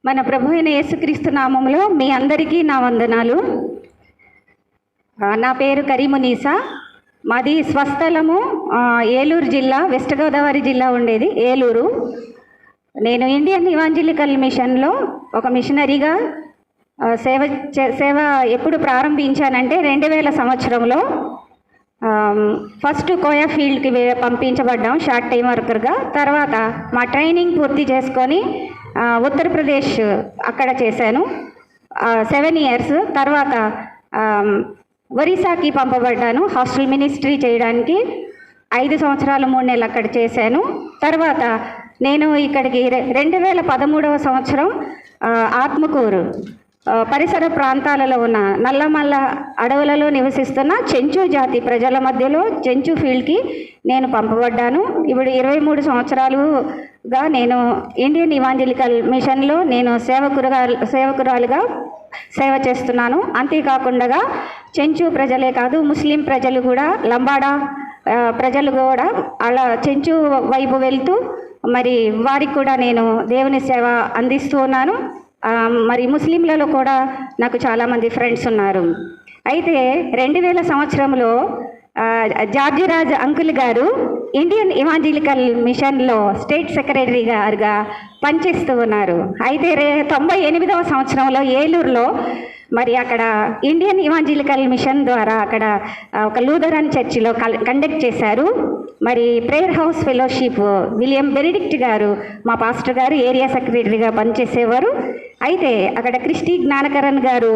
మన ప్రభు అయిన యేసుక్రీస్తు నామములో మీ అందరికీ నా వందనాలు. నా పేరు కరీమునీసా. మాది స్వస్థలము ఏలూరు జిల్లా, వెస్ట్ గోదావరి జిల్లా ఉండేది ఏలూరు. నేను ఇండియన్ ఇవాంజలికల్ మిషన్లో ఒక మిషనరీగా సేవ ఎప్పుడు ప్రారంభించానంటే 2000 సంవత్సరంలో ఫస్ట్ కోయా ఫీల్డ్కి పంపించబడ్డాం షార్ట్ టైం వర్కర్గా. తర్వాత మా ట్రైనింగ్ పూర్తి చేసుకొని ఉత్తరప్రదేశ్ అక్కడ చేశాను 7 years. తర్వాత ఒరిస్సాకి పంపబడ్డాను హాస్టల్ మినిస్ట్రీ చేయడానికి. 5 సంవత్సరాలు 3 నెలలు అక్కడ చేశాను. తర్వాత నేను ఇక్కడికి 2013వ సంవత్సరం ఆత్మకూరు పరిసర ప్రాంతాలలో ఉన్న నల్లమల్ల అడవులలో నివసిస్తున్న చెంచు జాతి ప్రజల మధ్యలో చెంచు ఫీల్డ్కి నేను పంపబడ్డాను. ఇప్పుడు 23 సంవత్సరాలుగా నేను ఇండియన్ ఇవాంజలికల్ మిషన్లో నేను సేవకురాలుగా సేవ చేస్తున్నాను. అంతేకాకుండా చెంచు ప్రజలే కాదు, ముస్లిం ప్రజలు కూడా, లంబాడా ప్రజలు కూడా అలా చెంచు వైపు వెళ్తూ మరి వారికి కూడా నేను దేవుని సేవ అందిస్తూ ఉన్నాను. మరి ముస్లింలలో కూడా నాకు చాలామంది ఫ్రెండ్స్ ఉన్నారు. అయితే 2000 సంవత్సరంలో జార్జిరాజ్ అంకుల్ గారు ఇండియన్ ఇవాంజలికల్ మిషన్లో స్టేట్ సెక్రటరీ గారుగా పనిచేస్తూ ఉన్నారు. అయితే 98వ సంవత్సరంలో ఏలూరులో మరి అక్కడ ఇండియన్ ఇవాంజలికల్ మిషన్ ద్వారా అక్కడ ఒక లూథరన్ చర్చిలో కండక్ట్ చేశారు. మరి prayer house fellowship William Benedict గారు మా పాస్టర్ గారు ఏరియా సెక్రటరీగా పనిచేసేవారు. అయితే అక్కడ క్రిస్టి జ్ఞానకరణ్ గారు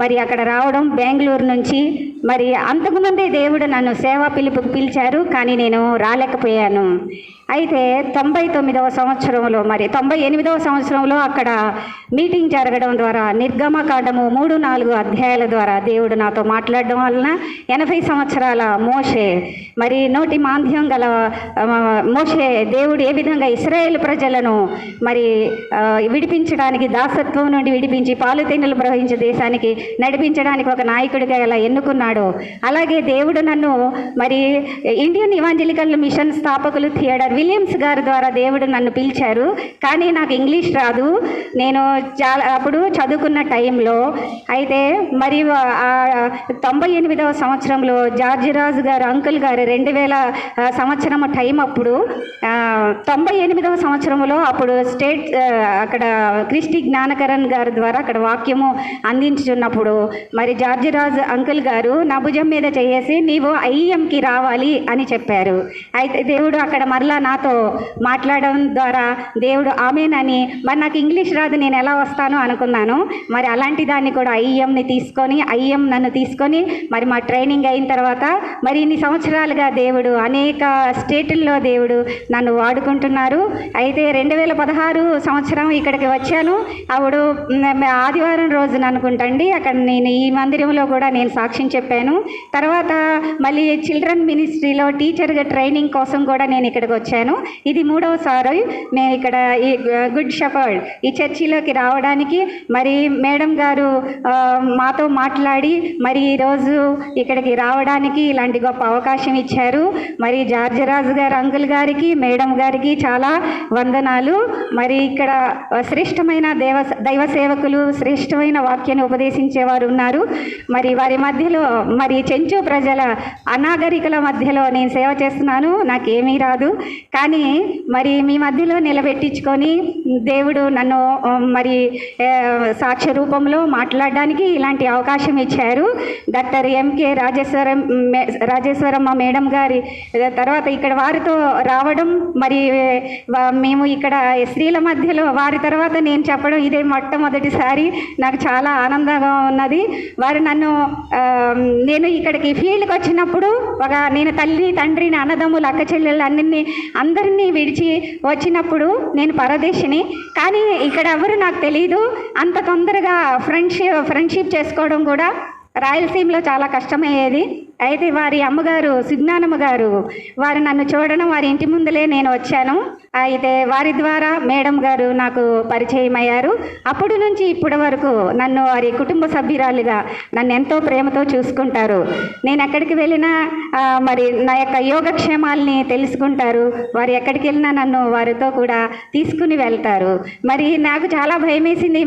మరి అక్కడ రావడం బెంగళూరు నుంచి. మరి అంతకుముందే దేవుడు నన్ను సేవా పిలుపుకు పిలిచారు, కానీ నేను రాలేకపోయాను. అయితే 99వ సంవత్సరంలో మరి 98వ సంవత్సరంలో అక్కడ మీటింగ్ జరగడం ద్వారా నిర్గమకాండము 3-4 అధ్యాయాల ద్వారా దేవుడు నాతో మాట్లాడడం వలన 80 సంవత్సరాల మోషే మరి నోటి మాంద్యం గల మోషే దేవుడు ఏ విధంగా ఇశ్రాయేల్ ప్రజలను మరి విడిపించడానికి, దాసత్వం నుండి విడిపించి పాలు తేనెలు ప్రవహించే దేశానికి నడిపించడానికి ఒక నాయకుడిగా ఎలా ఎన్నుకున్నాడో, అలాగే దేవుడు నన్ను మరి ఇండియన్ ఇవాంజలికల్ మిషన్ స్థాపకులు థియేటర్ విలియమ్స్ గారి ద్వారా దేవుడు నన్ను పిలిచారు. కానీ నాకు ఇంగ్లీష్ రాదు. నేను అప్పుడు చదువుకున్న టైంలో అయితే మరి 98వ సంవత్సరంలో జార్జిరాజు గారు అంకుల్ గారు 2000 సంవత్సరం టైం అప్పుడు 98వ సంవత్సరంలో అప్పుడు స్టేట్ అక్కడ క్రిస్టి జ్ఞానకరణ్ గారి ద్వారా అక్కడ వాక్యము అందించుచున్నప్పుడు మరి జార్జిరాజు అంకుల్ గారు నా భుజం మీద చేసి నీవు ఐఎంకి రావాలి అని చెప్పారు. అయితే దేవుడు అక్కడ మరలా నాతో మాట్లాడడం ద్వారా దేవుడు ఆమెనని, మరి నాకు ఇంగ్లీష్ రాదు నేను ఎలా వస్తాను అనుకున్నాను. మరి అలాంటి దాన్ని కూడా ఐఎం నన్ను తీసుకొని మరి మా ట్రైనింగ్ అయిన తర్వాత మరి ఇన్ని సంవత్సరాలుగా దేవుడు అనేక స్టేటుల్లో దేవుడు నన్ను వాడుకుంటున్నారు. అయితే 2016 సంవత్సరం ఇక్కడికి వచ్చాను. అప్పుడు ఆదివారం రోజున అనుకుంటండి అక్కడ నేను ఈ మందిరంలో కూడా నేను సాక్ష్యం చెప్పాను. తర్వాత మళ్ళీ చిల్డ్రన్ మినిస్ట్రీలో టీచర్గా ట్రైనింగ్ కోసం కూడా నేను ఇక్కడికి వచ్చాను. ఇది 3వసారి మేము ఇక్కడ ఈ గుడ్ షెపర్డ్ ఈ చర్చిలోకి రావడానికి. మరి మేడం గారు మాతో మాట్లాడి మరి ఈరోజు ఇక్కడికి రావడానికి ఇలాంటి గొప్ప అవకాశం ఇచ్చారు. మరి జార్జిరాజు గారు అంకుల్ గారికి, మేడం గారికి చాలా వందనాలు. మరి ఇక్కడ శ్రేష్టమైన దైవ సేవకులు, శ్రేష్టమైన వాక్యాన్ని ఉపదేశించేవారు ఉన్నారు. మరి వారి మధ్యలో మరి చెంచు ప్రజల అనాగరికుల మధ్యలో నేను సేవ చేస్తున్నాను. నాకేమీ రాదు, కానీ మరి మీ మధ్యలో నిలబెట్టించుకొని దేవుడు నన్ను మరి సాక్ష్య రూపంలో మాట్లాడడానికి ఇలాంటి అవకాశం ఇచ్చారు. డాక్టర్ ఎంకే రాజేశ్వరమ్మ మేడం గారి తర్వాత ఇక్కడ వారితో రావడం, మరి మేము ఇక్కడ స్త్రీల మధ్యలో వారి తర్వాత నేను చెప్పడం ఇదే మొట్టమొదటిసారి. నాకు చాలా ఆనందంగా ఉన్నది. వారు నన్ను నేను ఇక్కడికి ఫీల్డ్కి వచ్చినప్పుడు నేను తల్లి తండ్రిని అన్నదమ్ములు అక్క చెల్లెళ్ళు అందరినీ విడిచి వచ్చినప్పుడు నేను పరదేశిని, కానీ ఇక్కడ ఎవరు నాకు తెలియదు. అంత తొందరగా ఫ్రెండ్షిప్ చేసుకోవడం కూడా రాయలసీమలో చాలా కష్టమయ్యేది. అయితే వారి అమ్మగారు సుజ్ఞానమ్మ గారు వారు నన్ను చూడడం, వారి ఇంటి ముందులే నేను వచ్చాను. అయితే వారి ద్వారా మేడం గారు నాకు పరిచయం అయ్యారు. అప్పటి నుంచి ఇప్పటి వరకు నన్ను వారి కుటుంబ సభ్యురాలుగా నన్ను ఎంతో ప్రేమతో చూసుకుంటారు. నేను ఎక్కడికి వెళ్ళినా మరి నా యొక్క యోగక్షేమాల్ని తెలుసుకుంటారు. వారు ఎక్కడికి వెళ్ళినా నన్ను వారితో కూడా తీసుకుని వెళ్తారు. మరి నాకు చాలా భయం వేసింది.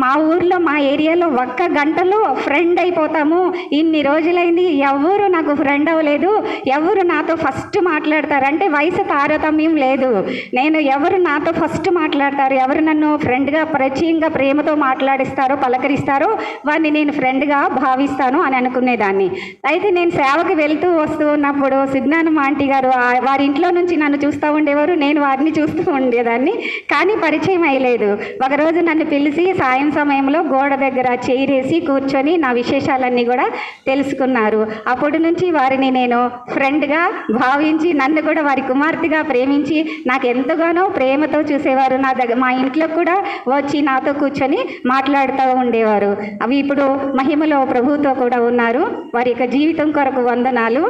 మా ఊర్లో, మా ఏరియాలో ఒక్క గంటలో ఫ్రెండ్ అయిపోతాము, ఇన్ని రోజులైంది ఎవరు నాకు ఫ్రెండ్ అవ్వలేదు, ఎవరు నాతో ఫస్ట్ మాట్లాడతారు అంటే వయసు తారతమ్యం లేదు. నేను ఎవరు నాతో ఫస్ట్ మాట్లాడతారు, ఎవరు నన్ను ఫ్రెండ్గా పరిచయంగా ప్రేమతో మాట్లాడిస్తారో పలకరిస్తారో వారిని నేను ఫ్రెండ్గా భావిస్తాను అని అనుకునేదాన్ని. అయితే నేను సేవకి వెళ్తూ వస్తూ ఉన్నప్పుడు సుజ్ఞానం ఆంటీ గారు వారి ఇంట్లో నుంచి నన్ను చూస్తూ ఉండేవారు, నేను వారిని చూస్తూ ఉండేదాన్ని. కానీ పరిచయం అయ్యలేదు. ఒకరోజు నన్ను పిలిచి సాయం సమయంలో గోడ దగ్గర చేరేసి కూర్చొని నా విశేషాలన్నీ కూడా తెలుసుకున్నారు. అప్పటి నుంచి వారిని నేను ఫ్రెండ్గా భావించి నన్ను కూడా వారి కుమార్తెగా ప్రేమించి నాకు ఎంతగానో ప్రేమతో చూసేవారు. మా ఇంట్లో కూడా వచ్చి నాతో కూర్చొని మాట్లాడుతూ ఉండేవారు. అవి ఇప్పుడు మహిమలో ప్రభుతో కూడా ఉన్నారు. వారి యొక్క జీవితం కొరకు వందనాలు.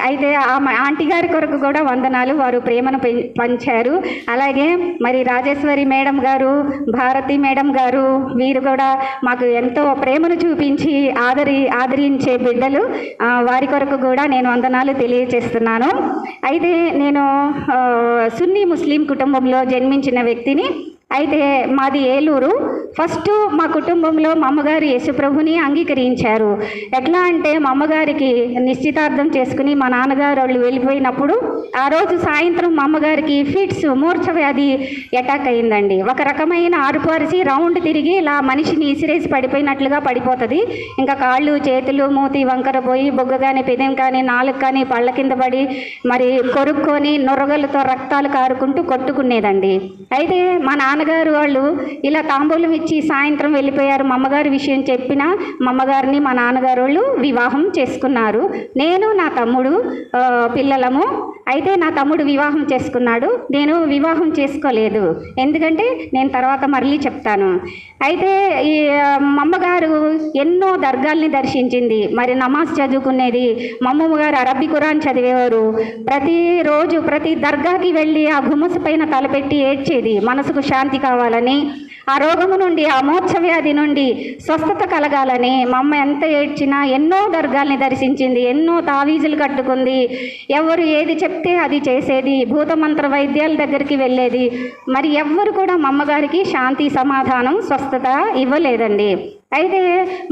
అయితే ఆంటీ గారి కొరకు కూడా వందనాలు. వారు ప్రేమను పంచారు. అలాగే మరి రాజేశ్వరి మేడం గారు, భారతి మేడం గారు, వీరు కూడా మాకు ఎంతో ప్రేమను చూపించి ఆదరించే బిడ్డలు. వారి కొరకు కూడా నేను వందనాలు తెలియజేస్తున్నాను. అయితే నేను సున్నీ ముస్లిం కుటుంబంలో జన్మించిన వ్యక్తిని. అయితే మాది ఏలూరు. ఫస్ట్ మా కుటుంబంలో మా అమ్మగారు యేసుప్రభుని అంగీకరించారు. ఎట్లా అంటే మా అమ్మగారికి నిశ్చితార్థం చేసుకుని మా నాన్నగారు వాళ్ళు వెళ్ళిపోయినప్పుడు ఆ రోజు సాయంత్రం మా అమ్మగారికి ఫిట్స్, మూర్ఛ వ్యాధి అటాక్ అయిందండి. ఒక రకమైన ఆరుపారిసి రౌండ్ తిరిగి ఇలా మనిషిని ఇసిరేసి పడిపోయినట్లుగా పడిపోతుంది. ఇంకా కాళ్ళు, చేతులు, మూతి వంకర పోయి బొగ్గ కానీ, పెదం కానీ, నాలుగు కానీ పళ్ళ కింద పడి మరి కొరుక్కొని నొరగలతో రక్తాలు కారుకుంటూ కొట్టుకునేదండి. అయితే మా నాన్నగారు వాళ్ళు ఇలా తాంబూలం ఇచ్చి సాయంత్రం వెళ్ళిపోయారు. మా అమ్మగారి విషయం చెప్పిన మా అమ్మగారిని మా నాన్నగారు వాళ్ళు వివాహం చేసుకున్నారు. నేను నా తమ్ముడు పిల్లలము. అయితే నా తమ్ముడు వివాహం చేసుకున్నాడు, నేను వివాహం చేసుకోలేదు. ఎందుకంటే నేను తర్వాత మళ్ళీ చెప్తాను. అయితే ఈ మా అమ్మగారు ఎన్నో దర్గాల్ని దర్శించింది. మరి నమాజ్ చదువుకునేది. మా అమ్మగారు అరబ్బీ ఖురాన్ చదివేవారు. ప్రతిరోజు ప్రతి దర్గాకి వెళ్ళి ఆ గుమ్మస పైన తలపెట్టి ఏడ్చేది, మనసుకు శాంతి కావాలని, ఆ రోగము నుండి, ఆ మోక్ష వ్యాధి నుండి స్వస్థత కలగాలని. మా అమ్మ ఎంత ఏడ్చినా ఎన్నో దర్గాల్ని దర్శించింది, ఎన్నో తావీజులు కట్టుకుంది, ఎవరు ఏది చెప్తే అది చేసేది, భూతమంత్ర వైద్యాల దగ్గరికి వెళ్ళేది. మరి ఎవ్వరు కూడా మా అమ్మగారికి శాంతి, సమాధానం, స్వస్థత ఇవ్వలేదండి. అయితే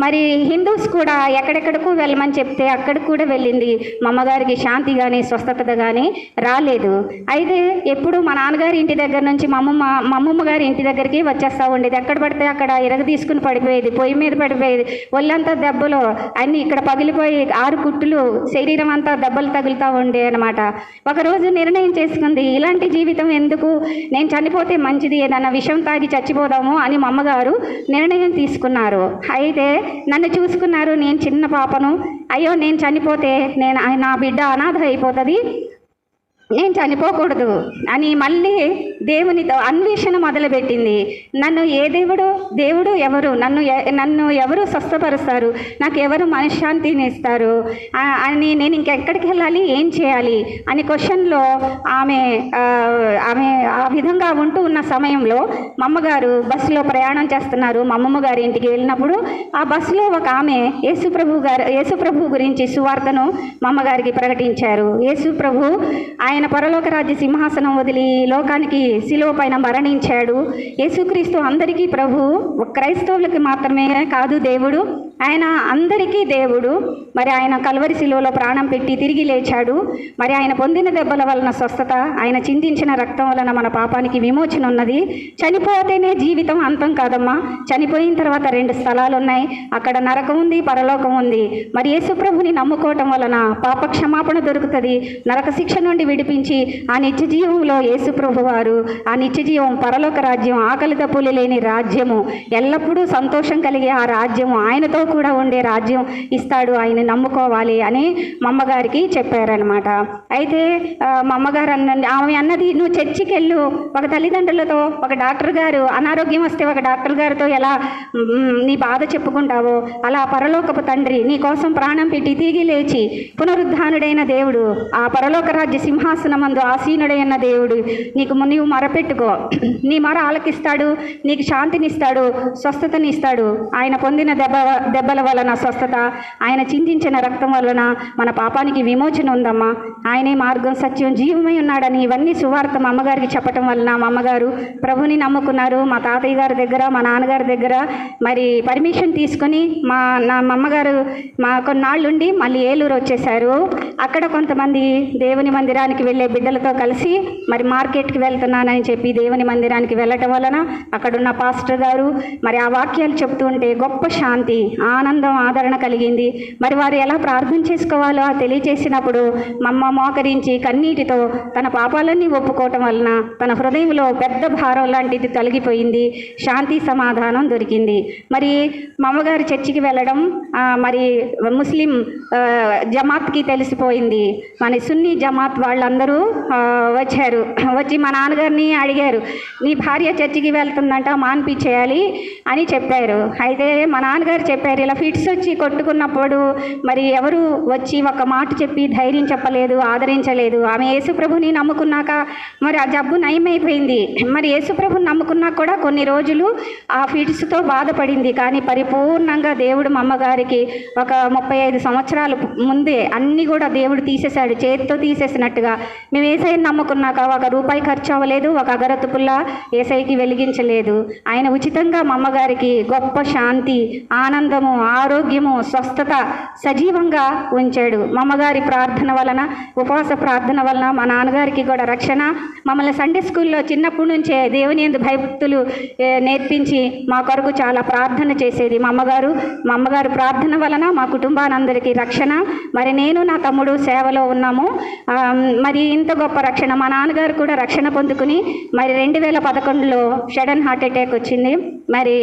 మరి హిందూస్ కూడా ఎక్కడెక్కడికో వెళ్ళమని చెప్తే అక్కడికి కూడా వెళ్ళింది. మా అమ్మగారికి శాంతి కానీ స్వస్థత కానీ రాలేదు. అయితే ఎప్పుడు మా నాన్నగారి ఇంటి దగ్గర నుంచి మా అమ్మమ్మ గారి ఇంటి దగ్గరికి వచ్చేస్తూ ఉండేది. ఎక్కడ పడితే అక్కడ ఇరగ తీసుకుని పడిపోయేది, పొయ్యి మీద పడిపోయేది, ఒళ్ళంతా దెబ్బలు అన్నీ ఇక్కడ పగిలిపోయి 6 కుట్టులు, శరీరం అంతా దెబ్బలు తగులుతూ ఉండే అనమాట. ఒకరోజు నిర్ణయం చేసుకుంది, ఇలాంటి జీవితం ఎందుకు, నేను చనిపోతే మంచిది, ఏదన్నా విషం తాగి చచ్చిపోదాము అని మా అమ్మగారు నిర్ణయం తీసుకున్నారు. అయితే నన్ను చూసుకున్నారు. నేను చిన్న పాపను. అయ్యో నేను చనిపోతే నా బిడ్డ అనాథ అయిపోతుంది, నేను చనిపోకూడదు అని మళ్ళీ దేవునితో అన్వేషణ మొదలుపెట్టింది. నన్ను ఏ దేవుడు ఎవరు, నన్ను ఎవరు స్వస్థపరుస్తారు, నాకు ఎవరు మనశ్శాంతిని ఇస్తారు అని, నేను ఇంకెక్కడికి వెళ్ళాలి, ఏం చేయాలి అని క్వశ్చన్లో ఆమె ఆ విధంగా ఉంటూ ఉన్న సమయంలో మా అమ్మగారు బస్సులో ప్రయాణం చేస్తున్నారు. మా అమ్మమ్మ గారి ఇంటికి వెళ్ళినప్పుడు ఆ బస్సులో ఒక ఆమె యేసుప్రభు గురించి సువార్తను మా అమ్మగారికి ప్రకటించారు. యేసుప్రభు ఆయన పరలోక రాజ్య సింహాసనం వదిలి లోకానికి శిలువ పైన మరణించాడు. యేసుక్రీస్తు అందరికీ ప్రభు, క్రైస్తవులకి మాత్రమే కాదు దేవుడు, ఆయన అందరికీ దేవుడు. మరి ఆయన కల్వరి శిలువలో ప్రాణం పెట్టి తిరిగి లేచాడు. మరి ఆయన పొందిన దెబ్బల వలన స్వస్థత, ఆయన చిందించిన రక్తం వలన మన పాపానికి విమోచన ఉన్నది. చనిపోతేనే జీవితం అంతం కాదమ్మా. చనిపోయిన తర్వాత 2 స్థలాలు ఉన్నాయి, అక్కడ నరకం ఉంది, పరలోకం ఉంది. మరి యేసుప్రభుని నమ్ముకోవటం వలన పాప క్షమాపణ దొరుకుతుంది. నరక శిక్ష నుండి విడిపించి ఆ నిత్య జీవంలో యేసుప్రభు వారు, ఆ నిత్య జీవం పరలోక రాజ్యం, ఆకలి దప్పులు లేని రాజ్యము, ఎల్లప్పుడూ సంతోషం కలిగే ఆ రాజ్యము, ఆయనతో కూడా ఉండే రాజ్యం ఇస్తాడు, ఆయన నమ్ముకోవాలి అని మా అమ్మగారికి చెప్పారనమాట. అయితే మా అమ్మగారు ఆమె అన్నది, నువ్వు చర్చికి వెళ్ళు, ఒక తల్లిదండ్రులతో, ఒక డాక్టర్ గారు అనారోగ్యం వస్తే ఒక డాక్టర్ గారితో ఎలా నీ బాధ చెప్పుకుంటావో అలా పరలోకపు తండ్రి నీ కోసం ప్రాణం పెట్టి తిరిగి లేచి పునరుద్ధానుడైన దేవుడు, ఆ పరలోక రాజ్య సింహాసనమందు ఆసీనుడైన దేవుడు నీవు మొరపెట్టుకో, నీ మొర ఆలకిస్తాడు, నీకు శాంతినిస్తాడు, స్వస్థతనిస్తాడు. ఆయన పొందిన దెబ్బల వలన స్వస్థత, ఆయన చిందించిన రక్తం వలన మన పాపానికి విమోచన ఉందమ్మా, ఆయనే మార్గం సత్యం జీవమై ఉన్నాడని ఇవన్నీ సువార్త మా అమ్మగారికి చెప్పటం వలన మా అమ్మగారు ప్రభుని నమ్ముకున్నారు. మా తాతయ్య గారి దగ్గర, మా నాన్నగారి దగ్గర మరి పర్మిషన్ తీసుకొని మా అమ్మగారు కొన్నాళ్ళుండి మళ్ళీ ఏలూరు వచ్చేసారు. అక్కడ కొంతమంది దేవుని మందిరానికి వెళ్ళే బిడ్డలతో కలిసి మరి మార్కెట్కి వెళ్తున్నానని చెప్పి దేవుని మందిరానికి వెళ్ళటం వలన అక్కడున్న పాస్టర్ గారు మరి ఆ వాక్యాలు చెప్తూ ఉంటే గొప్ప శాంతి, ఆనందం, ఆదరణ కలిగింది. మరి వారు ఎలా ప్రార్థన చేసుకోవాలో తెలియచేసినప్పుడు మమ్మ మోకరించి కన్నీటితో తన పాపాలన్నీ ఒప్పుకోవటం వలన తన హృదయంలో పెద్ద భారం లాంటిది తొలగిపోయింది, శాంతి సమాధానం దొరికింది. మరి మా అమ్మగారు చర్చికి వెళ్ళడం మరి ముస్లిం జమాత్కి తెలిసిపోయింది. మన సున్నీ జమాత్ వాళ్ళందరూ వచ్చారు. వచ్చి మా నాన్నగారిని అడిగారు, నీ భార్య చర్చికి వెళ్తుందంట, మాన్పించేయాలి అని చెప్పారు. అయితే మా నాన్నగారు చెప్పారు, ఇలా ఫిట్స్ వచ్చి కొట్టుకున్నప్పుడు మరి ఎవరు వచ్చి ఒక మాట చెప్పి ధైర్యం చెప్పలేదు, ఆదరించలేదు. ఆమె యేసుప్రభుని నమ్ముకున్నాక మరి ఆ జబ్బు నయమైపోయింది. మరి యేసుప్రభుని నమ్ముకున్నాక కూడా కొన్ని రోజులు ఆ ఫిట్స్తో బాధపడింది. కానీ పరిపూర్ణంగా దేవుడు మా అమ్మగారికి ఒక 35 సంవత్సరాల ముందే అన్నీ కూడా దేవుడు తీసేశాడు, చేతితో తీసేసినట్టుగా. మేము ఏసైని నమ్ముకున్నాక ఒక రూపాయి ఖర్చు అవ్వలేదు, ఒక అగరత్తు పుల్ల ఏసైకి వెలిగించలేదు. ఆయన ఉచితంగా మా అమ్మగారికి గొప్ప శాంతి, ఆనందము, ఆరోగ్యము, స్వస్థత సజీవంగా ఉంచాడు. మా అమ్మగారి ప్రార్థన వలన, ఉపవాస ప్రార్థన వలన మా నాన్నగారికి కూడా రక్షణ. మమ్మల్ని సండే స్కూల్లో చిన్నప్పటి నుంచే దేవుని యందు భయభక్తులు నేర్పించి మా కొరకు చాలా ప్రార్థన చేసేది మా అమ్మగారు ప్రార్థన వలన మా కుటుంబానందరికీ రక్షణ. మరి నేను నా తమ్ముడు సేవలో ఉన్నాము. మరి ఇంత గొప్ప రక్షణ. మా నాన్నగారు కూడా రక్షణ పొందుకుని మరి 2011లో సడన్ హార్ట్ అటాక్ వచ్చింది. మరి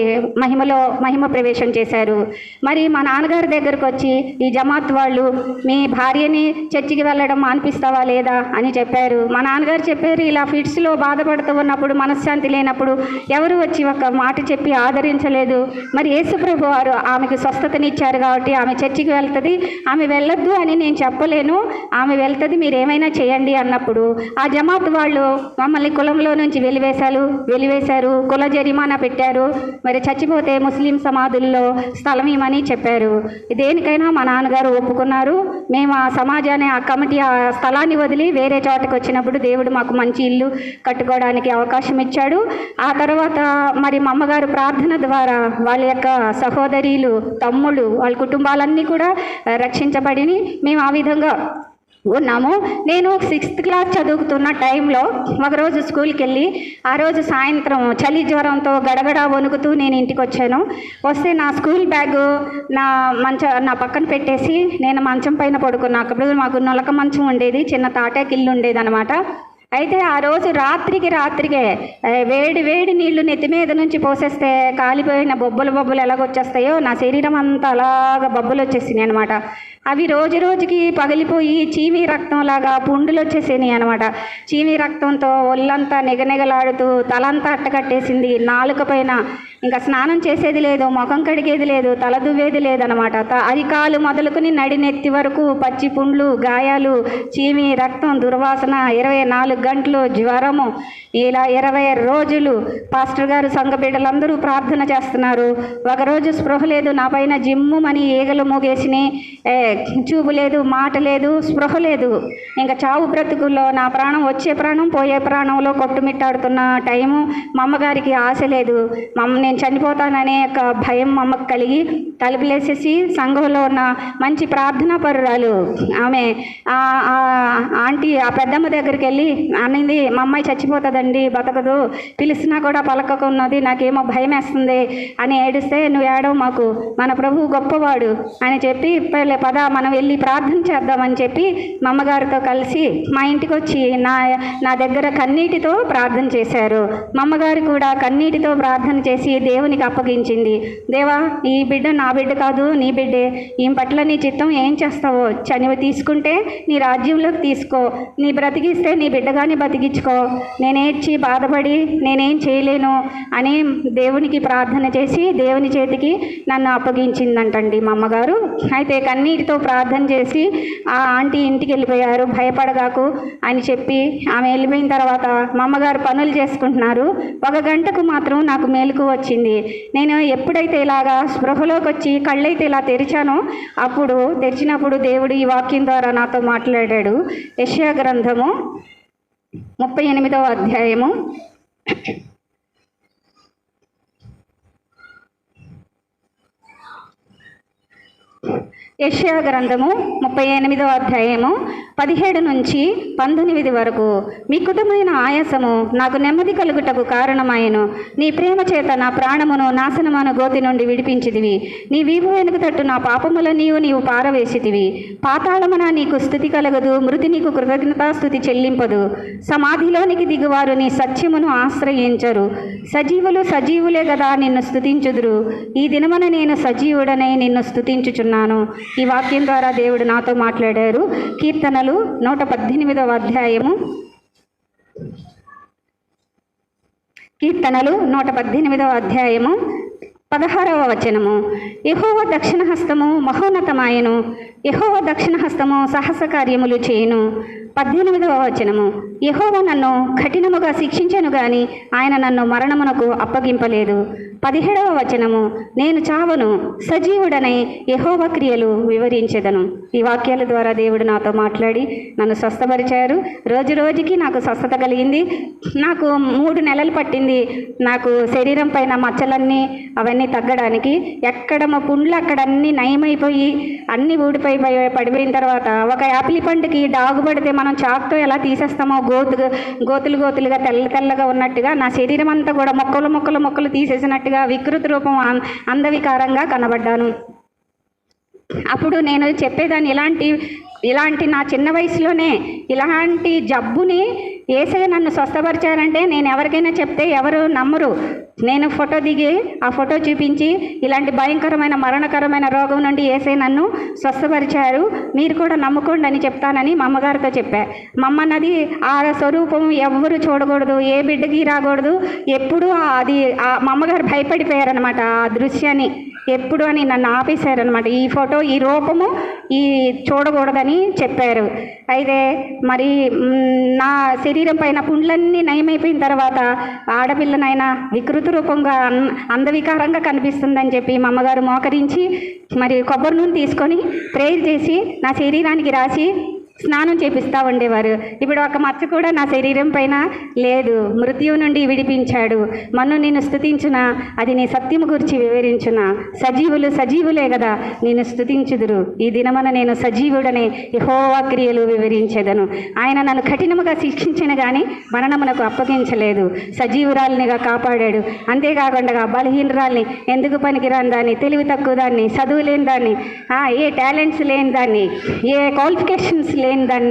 మహిమ ప్రవేశం చేశారు. మరి మా నాన్నగారి దగ్గరకు వచ్చి ఈ జమాత్ వాళ్ళు మీ భార్యని చర్చికి వెళ్ళడం మానిపిస్తావా లేదా అని చెప్పారు. మా నాన్నగారు చెప్పారు, ఇలా ఫిట్స్లో బాధపడుతూ ఉన్నప్పుడు, మనశ్శాంతి లేనప్పుడు ఎవరు వచ్చి ఒక మాట చెప్పి ఆదరించలేదు. మరి యేసుప్రభు వారు ఆమెకు స్వస్థతనిచ్చారు కాబట్టి ఆమె చర్చికి వెళ్తుంది, ఆమె వెళ్ళొద్దు అని నేను చెప్పలేను, ఆమె వెళ్తుంది, మీరు ఏమైనా చేయండి అన్నప్పుడు ఆ జమాత్ వాళ్ళు మమ్మల్ని కులంలో నుంచి వెలివేశారు, కుల జరిమానా పెట్టారు. మరి చచ్చిపోతే ముస్లిం సమాధుల్లో స్థలం ఇవ్వమని చెప్పారు. దేనికైనా మా నాన్నగారు ఒప్పుకున్నారు. మేము ఆ సమాజాన్ని, ఆ కమిటీ ఆ స్థలాన్ని వదిలి వేరే చోటకి వచ్చినప్పుడు దేవుడు మాకు మంచి ఇల్లు కట్టుకోవడానికి అవకాశం ఇచ్చాడు. ఆ తర్వాత మరి మా అమ్మగారు ప్రార్థన ద్వారా వాళ్ళ యొక్క సహోదరీలు, తమ్ముళ్ళు, వాళ్ళ కుటుంబాలన్నీ కూడా రక్షించబడి మేము ఆ విధంగా ఉన్నాము. నేను 6th క్లాస్ చదువుతున్న టైంలో ఒకరోజు స్కూల్కి వెళ్ళి ఆ రోజు సాయంత్రం చలి జ్వరంతో గడగడ వణుకుతూ నేను ఇంటికి వచ్చాను. వస్తే నా స్కూల్ బ్యాగు నా పక్కన పెట్టేసి నేను మంచం పైన పడుకున్నా. అప్పుడు మాకు నొలక మంచం ఉండేది, చిన్న తాటాకిల్లు ఉండేది అనమాట. అయితే ఆ రోజు రాత్రికే వేడి నీళ్లు నెత్తి మీద నుంచి పోసేస్తే కాలిపోయిన బొబ్బలు ఎలాగొచ్చేస్తాయో నా శరీరం అంతా అలాగా బొబ్బలు వచ్చేసినాయి అనమాట. అవి రోజుకి పగిలిపోయి చీమీ రక్తంలాగా పుండులు వచ్చేసినాయి అనమాట. చీమీ రక్తంతో ఒళ్ళంతా నిగనిగలాడుతూ తలంతా అట్టకట్టేసింది. నాలుక పైన ఇంకా స్నానం చేసేది లేదు, ముఖం కడిగేది లేదు, తల దువ్వేది లేదనమాట. అరికాలు మొదలుకొని నడినెత్తి వరకు పచ్చి పుండ్లు, గాయాలు, చీమీ రక్తం, దుర్వాసన, 24 గంటలు జ్వరము. ఇలా 20 రోజులు పాస్టర్ గారు, సంఘ బిడ్డలందరూ ప్రార్థన చేస్తున్నారు. ఒకరోజు స్పృహ లేదు, నా పైన జిమ్ముమని ఈగలు మోగేసినాయి. చూపు లేదు, మాట లేదు, స్పృహ లేదు. ఇంకా చావు బ్రతుకుల్లో నా ప్రాణం, వచ్చే ప్రాణం పోయే ప్రాణంలో కొట్టుమిట్టాడుతున్న టైము. మా అమ్మగారికి ఆశ లేదు, నేను చనిపోతాననే ఒక భయం మా అమ్మకు కలిగి తలుపులేసేసి సంఘంలో ఉన్న మంచి ప్రార్థనా పరురాలు ఆమె ఆంటీ ఆ పెద్దమ్మ దగ్గరికి వెళ్ళి అనింది, మా అమ్మాయి చచ్చిపోతుందండి, బతకదు, పిలిచినా కూడా పలకకున్నది, నాకేమో భయం వేస్తుంది అని ఏడిస్తే, నువ్వు ఏడవ మాకు, మన ప్రభువు గొప్పవాడు అని చెప్పి పద పద మనం వెళ్ళి ప్రార్థన చేద్దామని చెప్పి మా అమ్మగారితో కలిసి మా ఇంటికి వచ్చి నా దగ్గర కన్నీటితో ప్రార్థన చేశారు. మా అమ్మగారు కూడా కన్నీటితో ప్రార్థన చేసి దేవునికి అప్పగించింది. దేవా, ఈ బిడ్డ నా బిడ్డ కాదు, నీ బిడ్డే. ఈ పట్ల నీ చిత్తం ఏం చేస్తావో చనివి తీసుకుంటే నీ రాజ్యంలోకి తీసుకో, నీ బ్రతికిస్తే నీ బిడ్డగాని బతికించుకో, నేనేడ్చి బాధపడి నేనేం చేయలేను అని దేవునికి ప్రార్థన చేసి దేవుని చేతికి నన్ను అప్పగించిందంటండి మా అమ్మగారు. అయితే కన్నీటితో ప్రార్థన చేసి ఆ ఆంటీ ఇంటికి వెళ్ళిపోయారు. భయపడగాకు అని చెప్పి ఆమె వెళ్ళిపోయిన తర్వాత మా అమ్మగారు పనులు చేసుకుంటున్నారు. 1 గంటకు మాత్రం నాకు మేలుకు వచ్చింది. నేను ఎప్పుడైతే ఇలాగా స్పృహలోకి వచ్చి కళ్ళైతే ఇలా తెరిచానో తెరిచినప్పుడు దేవుడు ఈ వాక్యం ద్వారా నాతో మాట్లాడాడు. యెషయా గ్రంథము 38వ అధ్యాయము యెషయా గ్రంథము 38వ అధ్యాయము 17 నుంచి 19 వరకు. మిక్కుటమైన ఆయాసము నాకు నెమ్మది కలుగుటకు కారణమాయను. నీ ప్రేమ చేత నా ప్రాణమును నాశనమును గోతి నుండి విడిపించితివి. నీ వీపు వెనుక తట్టు నా పాపముల నీవు పారవేసితివి. పాతాళమున నీకు స్థుతి కలగదు, మృతి నీకు కృతజ్ఞతాస్థుతి చెల్లింపదు. సమాధిలోనికి దిగువారు నీ సత్యమును ఆశ్రయించరు. సజీవులే గదా నిన్ను స్తుతించుదురు. ఈ దినమున నేను సజీవుడనై నిన్ను స్తుతించుచున్నాను. ఈ వాక్యం ద్వారా దేవుడు నాతో మాట్లాడారు. కీర్తనలు 118వ అధ్యాయము 16వ వచనము. యెహోవా దక్షిణ హస్తము మహోన్నతమాయను, యెహోవా దక్షిణ హస్తము సహస కార్యములు చేయును. 18వ వచనము. యెహోవా నన్ను కఠినముగా శిక్షించను గాని ఆయన నన్ను మరణమునకు అప్పగింపలేదు. 17వ వచనము. నేను చావను, సజీవుడనై యెహోవా క్రియలు వివరించెదను. ఈ వాక్యాల ద్వారా దేవుడు నాతో మాట్లాడి నన్ను స్వస్థపరిచారు. రోజు రోజుకి నాకు స్వస్థత కలిగింది. నాకు 3 నెలలు పట్టింది నాకు శరీరం పైన మచ్చలన్నీ అవన్నీ తగ్గడానికి. ఎక్కడ మా పుండ్లు అక్కడ అన్నీ నయమైపోయి అన్నీ ఊడిపోయి పడిపోయిన తర్వాత ఒక యాపిల్ పండుకి డాగు పడితే మనం చాకుతో ఎలా తీసేస్తామో గోతులుగా తెల్లగా ఉన్నట్టుగా నా శరీరం అంతా కూడా మొక్కలు తీసేసినట్టుగా వికృత రూపం అందవికారంగా కనబడ్డాను. అప్పుడు నేను చెప్పేదాన్ని, ఇలాంటి నా చిన్న వయసులోనే ఇలాంటి జబ్బుని యేసయ్య నన్ను స్వస్థపరిచారంటే నేను ఎవరికైనా చెప్తే ఎవరు నమ్మరు. నేను ఫోటో దిగి ఆ ఫోటో చూపించి ఇలాంటి భయంకరమైన మరణకరమైన రోగం నుండి యేసయ్య నన్ను స్వస్థపరిచారు, మీరు కూడా నమ్ముకోండి అని చెప్తానని మా అమ్మగారితో చెప్పా. మా అమ్మ అన్నది ఆ స్వరూపం ఎవ్వరు చూడకూడదు, ఏ బిడ్డకి రాకూడదు, ఎప్పుడు అది మా అమ్మగారు భయపడిపోయారనమాట ఆ దృశ్యాన్ని ఎప్పుడు అని నన్ను ఆపేశారనమాట. ఈ ఫోటో ఈ రూపము ఈ చూడకూడదని చెప్పారు. అయితే మరి నా శరీరం పైన పుండ్లన్నీ నయమైపోయిన తర్వాత ఆడపిల్లనైనా వికృత రూపంగా అందవికారంగా కనిపిస్తుందని చెప్పి మా అమ్మగారు మోకరించి మరి కొబ్బరి నూనె తీసుకొని ప్రేయర్ చేసి నా శరీరానికి రాసి స్నానం చేపిస్తూ ఉండేవారు. ఇప్పుడు ఒక మచ్చ కూడా నా శరీరం పైన లేదు. మృత్యువు నుండి విడిపించాడు. మన్ను నేను స్తుతించునా, అది నీ సత్యము గురించి వివరించునా. సజీవులే కదా నేను స్తుతించుదురు. ఈ దినమున నేను సజీవుడనే యెహోవా క్రియలు వివరించెదను. ఆయన నన్ను కఠినముగా శిక్షించిన కానీ మరణమునకు అప్పగించలేదు. సజీవురాలినిగా కాపాడాడు. అంతేకాకుండా బలహీనరాల్ని, ఎందుకు పనికిరాని దాన్ని, తెలివి తక్కువ దాన్ని, చదువు లేని దాన్ని, ఏ టాలెంట్స్ లేని దాన్ని, ఏ క్వాలిఫికేషన్స్ లేని దాన్ని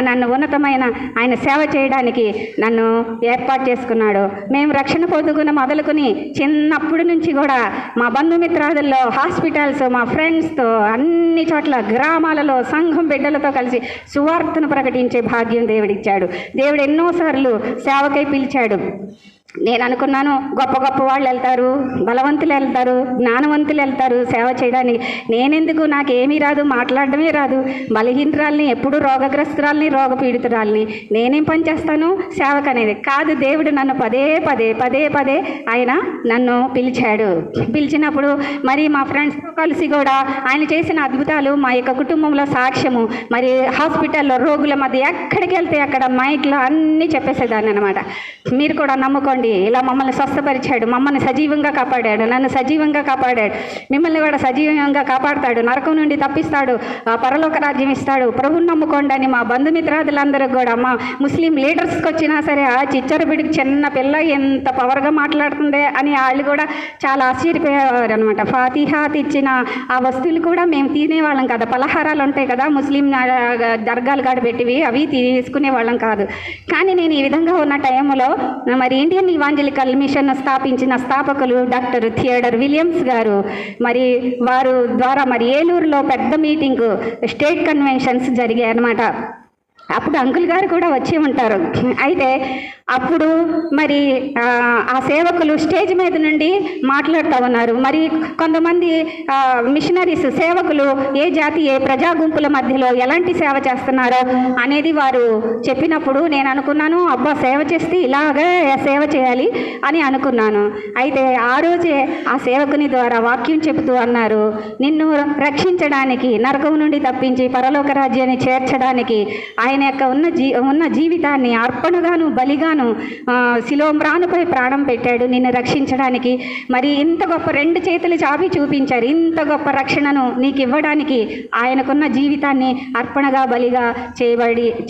నన్ను ఉన్నతమైన ఆయన సేవ చేయడానికి నన్ను ఏర్పాటు చేసుకున్నాడు. మేము రక్షణ పొందుకున్న మొదలుకొని చిన్నప్పటి నుంచి కూడా మా బంధుమిత్రాదుల్లో, హాస్పిటల్స్, మా ఫ్రెండ్స్తో, అన్ని చోట్ల గ్రామాలలో సంఘం బిడ్డలతో కలిసి సువార్తను ప్రకటించే భాగ్యం దేవుడిచ్చాడు. దేవుడు ఎన్నోసార్లు సేవకై పిలిచాడు. నేను అనుకున్నాను గొప్ప వాళ్ళు వెళ్తారు, బలవంతులు వెళ్తారు, జ్ఞానవంతులు వెళ్తారు సేవ చేయడానికి. నేనెందుకు, నాకేమీ రాదు, మాట్లాడడమే రాదు, బలహీనరాల్ని, ఎప్పుడు రోగగ్రస్తురాల్ని, రోగపీడితురాల్ని, నేనేం పని చేస్తాను సేవకు అనేది కాదు. దేవుడు నన్ను పదే ఆయన నన్ను పిలిచాడు. పిలిచినప్పుడు మరి మా ఫ్రెండ్స్తో కలిసి కూడా ఆయన చేసిన అద్భుతాలు మా యొక్క కుటుంబంలో సాక్ష్యము. మరి హాస్పిటల్లో రోగుల మధ్య ఎక్కడికి వెళ్తే అక్కడ మైక్లో అన్నీ చెప్పేసేదాన్ని అనమాట. మీరు కూడా నమ్ముకోండి, ఉండి ఇలా మమ్మల్ని స్వస్థపరిచాడు, మమ్మల్ని సజీవంగా కాపాడాడు, నన్ను సజీవంగా కాపాడాడు, మిమ్మల్ని కూడా సజీవంగా కాపాడతాడు, నరకం నుండి తప్పిస్తాడు, పరలోక రాజ్యం ఇస్తాడు, ప్రభువుని నమ్ముకోండి అని మా బంధుమిత్రాదులందరూ కూడా, మా ముస్లిం లీడర్స్కి వచ్చినా సరే ఆ చిచ్చరబిడికి చిన్న పిల్ల ఎంత పవర్గా మాట్లాడుతుందే అని వాళ్ళు కూడా చాలా ఆశ్చర్యపోయేవారు అనమాట. ఫాతిహాత్ ఇచ్చిన ఆ వస్తువులు కూడా మేము తినేవాళ్ళం కదా, పలహారాలు ఉంటాయి కదా ముస్లిం దర్గాలు కాడ పెట్టివి, అవి తీసుకునే వాళ్ళం కాదు. కానీ నేను ఈ విధంగా ఉన్న టైంలో మరి ఇండియన్ ఇవాంజలికల్ మిషన్ స్థాపించిన స్థాపకులు డాక్టర్ థియోడర్ విలియమ్స్ గారు, మరి వారు ద్వారా మరి ఏలూరులో పెద్ద మీటింగు స్టేట్ కన్వెన్షన్స్ జరిగాయి అన్నమాట. అప్పుడు అంకుల్ గారు కూడా వచ్చి ఉంటారు. అయితే అప్పుడు మరి ఆ సేవకులు స్టేజ్ మీద నుండి మాట్లాడుతూ ఉన్నారు. మరి కొంతమంది మిషనరీస్ సేవకులు ఏ జాతి ఏ ప్రజా గుంపుల మధ్యలో ఎలాంటి సేవ చేస్తున్నారో అనేది వారు చెప్పినప్పుడు నేను అనుకున్నాను, అబ్బా సేవ చేస్తే ఇలాగే సేవ చేయాలి అని అనుకున్నాను. అయితే ఆ రోజే ఆ సేవకుని ద్వారా వాక్యం చెబుతూ అన్నారు, నిన్ను రక్షించడానికి, నరకం నుండి తప్పించి పరలోక రాజ్యాన్ని చేర్చడానికి ఆయన యొక్క ఉన్న జీవితాన్ని అర్పణగాను బలిగాను శిలోమ్రానుపై ప్రాణం పెట్టాడు నిన్ను రక్షించడానికి. మరి ఇంత గొప్ప 2 చేతులు చాపి చూపించారు. ఇంత గొప్ప రక్షణను నీకు ఇవ్వడానికి ఆయనకున్న జీవితాన్ని అర్పణగా బలిగా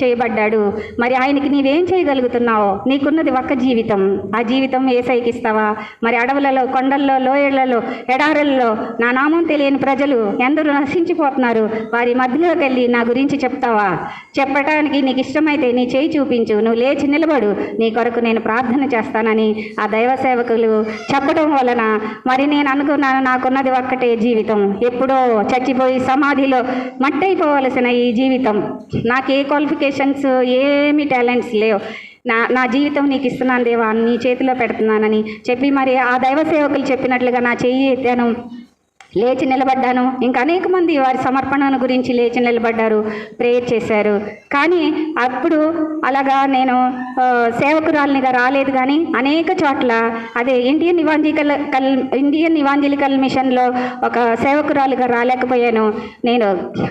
చేయబడ్డాడు. మరి ఆయనకి నీవేం చేయగలుగుతున్నావో, నీకున్నది ఒక్క జీవితం, ఆ జీవితం యేసయ్యకి ఇస్తావా? మరి అడవులలో, కొండల్లో, లోయలలో, ఎడారుల్లో నా నామం తెలియని ప్రజలు ఎందరూ నశించిపోతున్నారు, వారి మధ్యలోకి వెళ్ళి నా గురించి చెప్తావా? చెప్పడానికి నీకు ఇష్టమైతే నీ చేయి చూపించు, నువ్వు లేచి నిలబడు, నీ కొరకు నేను ప్రార్థన చేస్తానని ఆ దైవ సేవకులు చెప్పడం వలన మరి నేను అనుకున్నాను, నాకున్నది ఒక్కటే జీవితం, ఎప్పుడో చచ్చిపోయి సమాధిలో మట్టయిపోవలసిన ఈ జీవితం, నాకు ఏ క్వాలిఫికేషన్స్ ఏమి టాలెంట్స్ లేవు, నా జీవితం నీకు ఇస్తున్నాను దేవా, నీ చేతిలో పెడుతున్నానని చెప్పి మరి ఆ దైవ సేవకులు చెప్పినట్లుగా నా చెయ్యి ఎత్తాను, లేచి నిలబడ్డాను. ఇంకా అనేక మంది వారి సమర్పణను గురించి లేచి నిలబడ్డారు, ప్రేయర్ చేశారు. కానీ అప్పుడు అలాగా నేను సేవకురాలినిగా రాలేదు. కానీ అనేక చోట్ల అదే ఇండియన్ ఇవాంజలికల్ మిషన్లో ఒక సేవకురాలుగా రాలేకపోయాను. నేను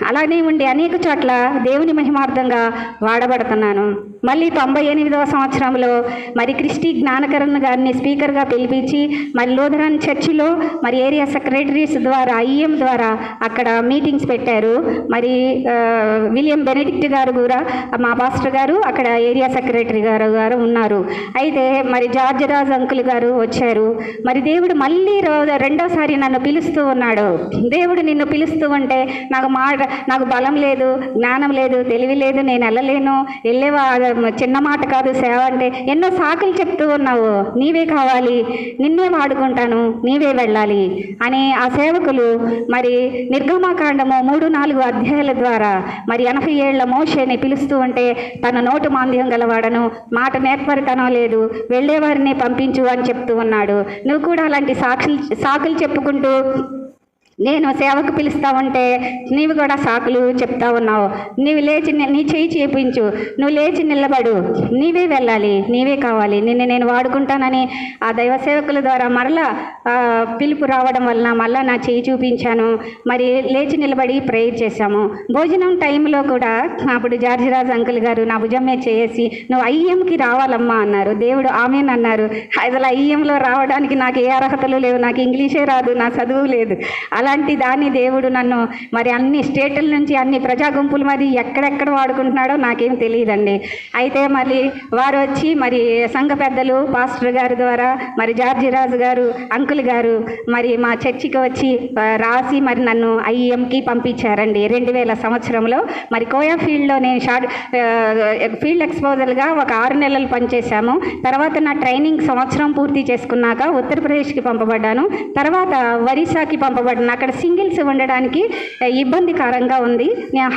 అలానే ఉండి అనేక చోట్ల దేవుని మహిమార్థంగా వాడబడుతున్నాను. మళ్ళీ 98వ సంవత్సరంలో మరి క్రిస్టి జ్ఞానకరణ్ గారిని స్పీకర్గా పిలిపించి మరి లూథరన్ చర్చిలో మరి ఏరియా సెక్రటరీస్ ద్వారా ఐఎం ద్వారా అక్కడ మీటింగ్స్ పెట్టారు. మరి విలియం బెనెడిక్ట్ గారు కూడా మా పాస్టర్ గారు అక్కడ ఏరియా సెక్రటరీ గారు ఉన్నారు. అయితే మరి జార్జ్ రాజ్ అంకుల్ గారు వచ్చారు. మరి దేవుడు మళ్ళీ రెండోసారి నన్ను పిలుస్తూ ఉన్నాడు. దేవుడు నిన్ను పిలుస్తూ ఉంటే నాకు బలం లేదు, జ్ఞానం లేదు, తెలివి లేదు, నేను వెళ్ళలేను, వెళ్ళేవా చిన్న మాట కాదు సేవ అంటే, ఎన్నో సాకులు చెప్తూ ఉన్నావు, నీవే కావాలి, నిన్నే వాడుకుంటాను, నీవే వెళ్ళాలి అని ఆ సేవకులు మరి నిర్గమకాండము 3-4 అధ్యాయాల ద్వారా మరి 80 ఏళ్ల మోషేని పిలుస్తూ ఉంటే, తన నోటు మాంద్యం గలవాడను, మాట నేర్పరితనం లేదు, వెళ్ళేవారిని పంపించు అని చెప్తూ ఉన్నాడు. నువ్వు కూడా అలాంటి సాకులు చెప్పుకుంటూ నేను సేవకు పిలుస్తా ఉంటే నీవు కూడా సాకులు చెప్తా ఉన్నావు. నీవు లేచి నీ చేయి చేపించు, నువ్వు లేచి నిలబడు, నీవే వెళ్ళాలి, నీవే కావాలి, నిన్ను నేను వాడుకుంటానని ఆ దైవ సేవకుల ద్వారా మరలా పిలుపు రావడం వలన మళ్ళా నా చేయి చూపించాను. మరి లేచి నిలబడి ప్రేయర్ చేశాము. భోజనం టైంలో కూడా అప్పుడు జార్జ్ రాజ్ అంకుల్ గారు నా భుజం మీద చేసి, నువ్వు ఐఎంకి రావాలమ్మా అన్నారు. దేవుడు ఆమెన్ అన్నారు. అసలు ఐఎంలో రావడానికి నాకు ఏ అర్హతలు లేవు, నాకు ఇంగ్లీషే రాదు, నా చదువు లేదు. అలాంటి దాన్ని దేవుడు నన్ను మరి అన్ని స్టేట్ల నుంచి అన్ని ప్రజా గుంపులు మరి ఎక్కడెక్కడ వాడుకుంటున్నాడో నాకేం తెలియదండి. అయితే మరి వారు వచ్చి మరి సంఘ పెద్దలు పాస్టర్ గారి ద్వారా మరి జార్జి రాజు గారు అంకుల్ గారు మరి మా చర్చికి వచ్చి రాసి మరి నన్ను ఐఎంకి పంపించారండి. 2000 సంవత్సరంలో మరి కోయా ఫీల్డ్లో నేను ఫీల్డ్ ఎక్స్పోజర్గా ఒక 6 నెలలు పనిచేశాము. తర్వాత నా ట్రైనింగ్ సంవత్సరం పూర్తి చేసుకున్నాక ఉత్తరప్రదేశ్కి పంపబడ్డాను. తర్వాత ఒరిస్సాకి పంపబడ్డాను. అక్కడ సింగిల్స్ ఉండడానికి ఇబ్బందికరంగా ఉంది. నేను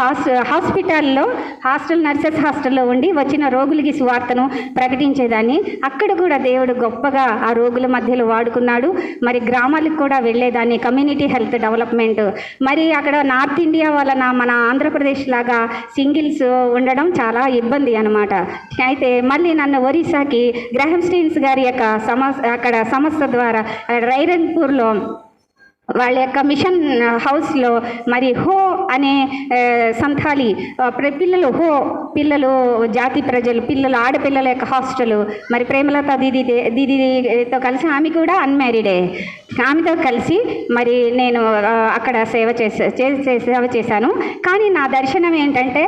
హాస్టల్ నర్సెస్ హాస్టల్లో ఉండి వచ్చిన రోగులకి సువార్తను ప్రకటించేదాన్ని. అక్కడ కూడా దేవుడు గొప్పగా ఆ రోగుల మధ్యలో వాడుకున్నాడు. మరి గ్రామాలకు కూడా వెళ్ళేదాన్ని, కమ్యూనిటీ హెల్త్ డెవలప్మెంట్. మరి అక్కడ నార్త్ ఇండియా వలన మన ఆంధ్రప్రదేశ్ లాగా సింగిల్స్ ఉండడం చాలా ఇబ్బంది అనమాట. అయితే మళ్ళీ నన్ను ఒరిస్సాకి గ్రాహం స్టీన్స్ గారి యొక్క అక్కడ సంస్థ ద్వారా రైరంగ్పూర్లో వాళ్ళ యొక్క మిషన్ హౌస్లో మరి హో అనే సంథాలి పిల్లలు జాతి ప్రజలు పిల్లలు ఆడపిల్లల యొక్క హాస్టల్ మరి ప్రేమలత దీదీతో కలిసి ఆమె కూడా అన్మ్యారీడే. ఆమెతో కలిసి మరి నేను అక్కడ సేవ చేశాను. కానీ నా దర్శనం ఏంటంటే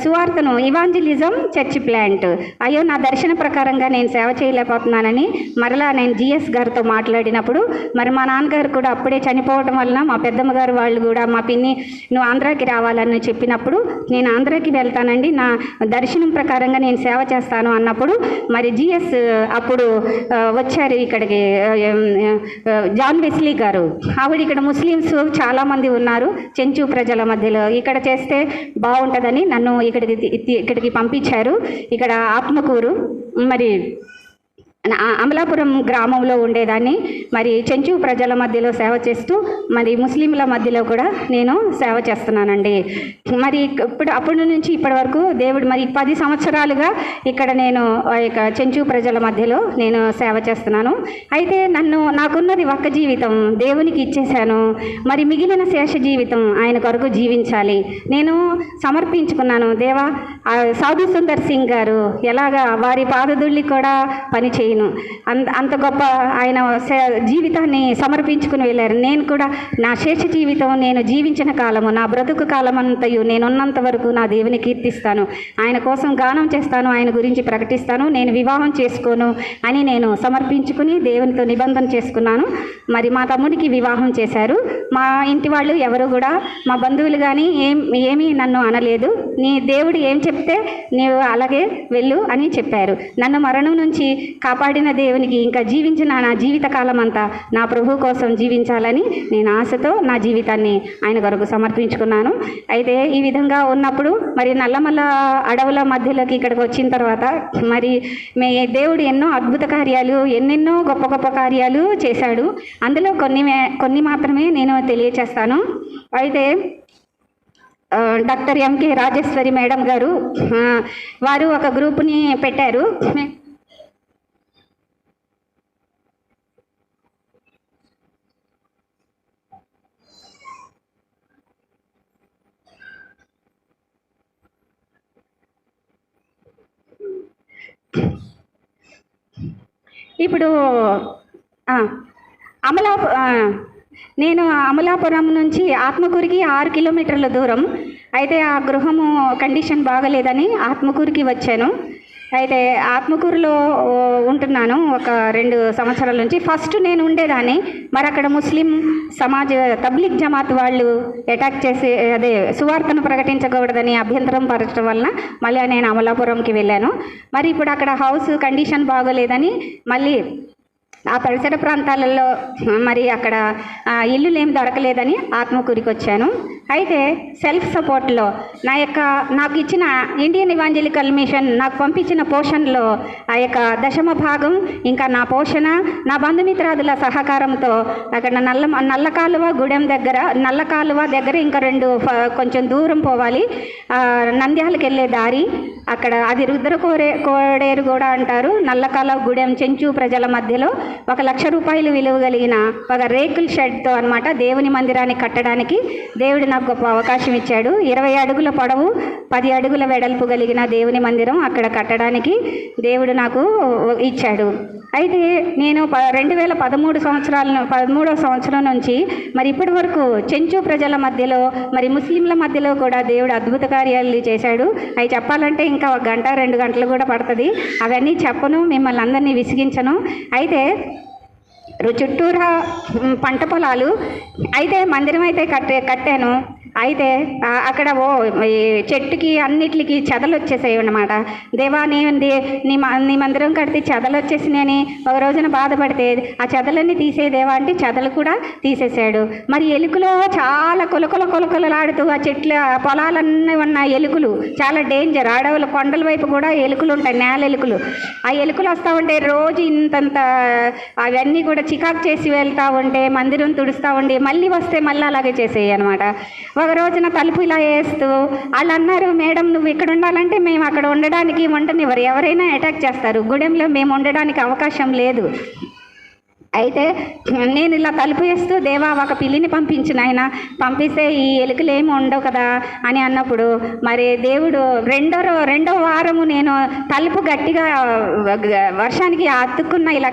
సువార్తను ఇవాంజలిజం చర్చ్ ప్లాంట్. అయ్యో నా దర్శన ప్రకారంగా నేను సేవ చేయలేకపోతున్నానని మరలా నేను జిఎస్ గారితో మాట్లాడినప్పుడు మరి మా నాన్నగారు కూడా అప్పుడే చనిపోవడం వలన మా పెద్దమ్మ గారు వాళ్ళు కూడా మా పిన్ని నువ్వు ఆంధ్రాకి రావాలని చెప్పినప్పుడు నేను ఆంధ్రాకి వెళ్తానండి, నా దర్శనం ప్రకారంగా నేను సేవ చేస్తాను అన్నప్పుడు మరి జిఎస్ అప్పుడు వచ్చారు ఇక్కడికి. జాన్ వెస్లీ గారు ఆవిడ ఇక్కడ ముస్లిమ్స్ చాలామంది ఉన్నారు చెంచు ప్రజల మధ్యలో, ఇక్కడ చేస్తే బాగుంటుందని నన్ను ఇక్కడికి పంపించారు. ఇక్కడ ఆత్మకూరు మరి అమలాపురం గ్రామంలో ఉండేదాన్ని. మరి చెంచు ప్రజల మధ్యలో సేవ చేస్తూ మరి ముస్లింల మధ్యలో కూడా నేను సేవ చేస్తున్నానండి. మరి అప్పటి నుంచి ఇప్పటి వరకు దేవుడు మరి 10 సంవత్సరాలుగా ఇక్కడ నేను చెంచు ప్రజల మధ్యలో నేను సేవ చేస్తున్నాను. అయితే నాకున్నది ఒక్క జీవితం దేవునికి ఇచ్చేశాను. మరి మిగిలిన శేష జీవితం ఆయన కొరకు జీవించాలి. నేను సమర్పించుకున్నాను. దేవా, సాధు సుందర్ సింగ్ గారు ఎలాగా వారి పాదధూళి కూడా పని చేయను, అంత గొప్ప ఆయన జీవితాన్ని సమర్పించుకుని వెళ్ళారు. నేను కూడా నా శేష జీవితం నేను జీవించిన కాలము, నా బ్రతుకు కాలం అంతయు నేనున్నంత వరకు నా దేవుని కీర్తిస్తాను, ఆయన కోసం గానం చేస్తాను, ఆయన గురించి ప్రకటిస్తాను, నేను వివాహం చేసుకోను అని నేను సమర్పించుకుని దేవునితో నిబంధన చేసుకున్నాను. మరి మా తమ్ముడికి వివాహం చేశారు. మా ఇంటి వాళ్ళు ఎవరు కూడా మా బంధువులు కానీ ఏమీ నన్ను అనలేదు. నీ దేవుడు ఏం చెప్తే నీవు అలాగే వెళ్ళు అని చెప్పారు. నన్ను మరణం నుంచి కాపాడిన దేవునికి ఇంకా జీవించిన నా జీవితకాలం అంతా నా ప్రభు కోసం జీవించాలని నేను ఆశతో నా జీవితాన్ని ఆయన కొరకు సమర్పించుకున్నాను. అయితే ఈ విధంగా ఉన్నప్పుడు మరి నల్లమల్ల అడవుల మధ్యలోకి ఇక్కడికి వచ్చిన తర్వాత మరి దేవుడు ఎన్నో అద్భుత కార్యాలు ఎన్నెన్నో గొప్ప గొప్ప కార్యాలు చేశాడు. అందులో కొన్ని మాత్రమే నేను తెలియచేస్తాను. అయితే డాక్టర్ ఎంకే రాజేశ్వరి మేడం గారు వారు ఒక గ్రూప్ని పెట్టారు. ఇప్పుడు నేను అమలాపురం నుంచి ఆత్మకూరికి 6 కిలోమీటర్ల దూరం. అయితే ఆ గృహము కండిషన్ బాగలేదని ఆత్మకూరికి వచ్చాను. అయితే ఆత్మకూరులో ఉంటున్నాను ఒక 2 సంవత్సరాల నుంచి. ఫస్ట్ నేను ఉండేదాన్ని, మరి అక్కడ ముస్లిం సమాజ్ తబ్లిగ్ జమాత్ వాళ్ళు అటాక్ చేసి సువార్తను ప్రకటించకూడదని అభ్యంతరం పరచడం వలన మళ్ళీ నేను అమలాపురంకి వెళ్ళాను. మరి ఇప్పుడు అక్కడ హౌస్ కండిషన్ బాగోలేదని మళ్ళీ ఆ పరిసర ప్రాంతాలలో మరి అక్కడ ఇల్లులు ఏమి దొరకలేదని ఆత్మకూరికి వచ్చాను. అయితే సెల్ఫ్ సపోర్ట్లో నాకు ఇచ్చిన ఇండియన్ ఇవాంజలికల్ మిషన్ నాకు పంపించిన పోషణలో ఆ యొక్క 10వ భాగం ఇంకా నా పోషణ నా బంధుమిత్రాదుల సహకారంతో అక్కడ నల్లకాలువ గూడెం దగ్గర ఇంకా 2 కొంచెం దూరం పోవాలి, నంద్యాలకు వెళ్ళే దారి అక్కడ అది కోడేరు కూడా అంటారు. నల్లకాలువ గూడెం చెంచు ప్రజల మధ్యలో 1 లక్ష రూపాయలు విలువ కలిగిన ఒక రేకుల షెడ్తో అనమాట దేవుని మందిరాన్ని కట్టడానికి దేవుడు నాకు గొప్ప అవకాశం ఇచ్చాడు. 20 అడుగుల పొడవు 10 అడుగుల వెడల్పు కలిగిన దేవుని మందిరం అక్కడ కట్టడానికి దేవుడు నాకు ఇచ్చాడు. అయితే నేను 2013వ సంవత్సరం నుంచి మరి ఇప్పటి వరకు చెంచు ప్రజల మధ్యలో మరి ముస్లింల మధ్యలో కూడా దేవుడు అద్భుత కార్యాలు చేశాడు. అవి చెప్పాలంటే ఇంకా 1 గంట 2 గంటలు కూడా పడుతుంది. అవన్నీ చెప్పను, మిమ్మల్ని అందరినీ విసిగించను. అయితే చుట్టూరా పంట పొలాలు, అయితే మందిరం అయితే కట్టాను. అయితే అక్కడ చెట్టుకి అన్నిటికి చెదలు వచ్చేసాయి అన్నమాట. దేవా నీ మందిరం కడితే చెదలు వచ్చేసినాయని ఒక రోజున బాధపడితే ఆ చెదలన్నీ తీసేదేవా అంటే చెదలు కూడా తీసేసాడు. మరి ఎలుకలో చాలా కొలకొలలాడుతూ ఆ చెట్లు పొలాలన్నీ ఉన్న ఎలుకలు చాలా డేంజర్. అడవుల కొండల వైపు కూడా ఎలుకలు ఉంటాయి, నేల ఎలుకలు. ఆ ఎలుకలు వస్తూ ఉంటే రోజు ఇంతంత అవన్నీ కూడా చికాకు చేసి వెళ్తూ ఉంటే మందిరం తుడుస్తూ ఉండి మళ్ళీ వస్తే మళ్ళీ అలాగే చేసేయి అనమాట. ఒక రోజున తలుపు ఇలా వేస్తూ వాళ్ళు అన్నారు, మేడం నువ్వు ఇక్కడ ఉండాలంటే మేము అక్కడ ఉండడానికి ఉండనివ్వరు, ఎవరైనా అటాక్ చేస్తారు, గూడెంలో మేము ఉండడానికి అవకాశం లేదు అయితే నేను ఇలా తలుపు వేస్తూ దేవా ఒక పిల్లిని పంపించిన ఆయన పంపిస్తే ఈ ఎలుకలు ఏమి ఉండవు కదా అని అన్నప్పుడు మరి దేవుడు రెండో వారము నేను తలుపు గట్టిగా వర్షానికి అతుక్కున్న ఇలా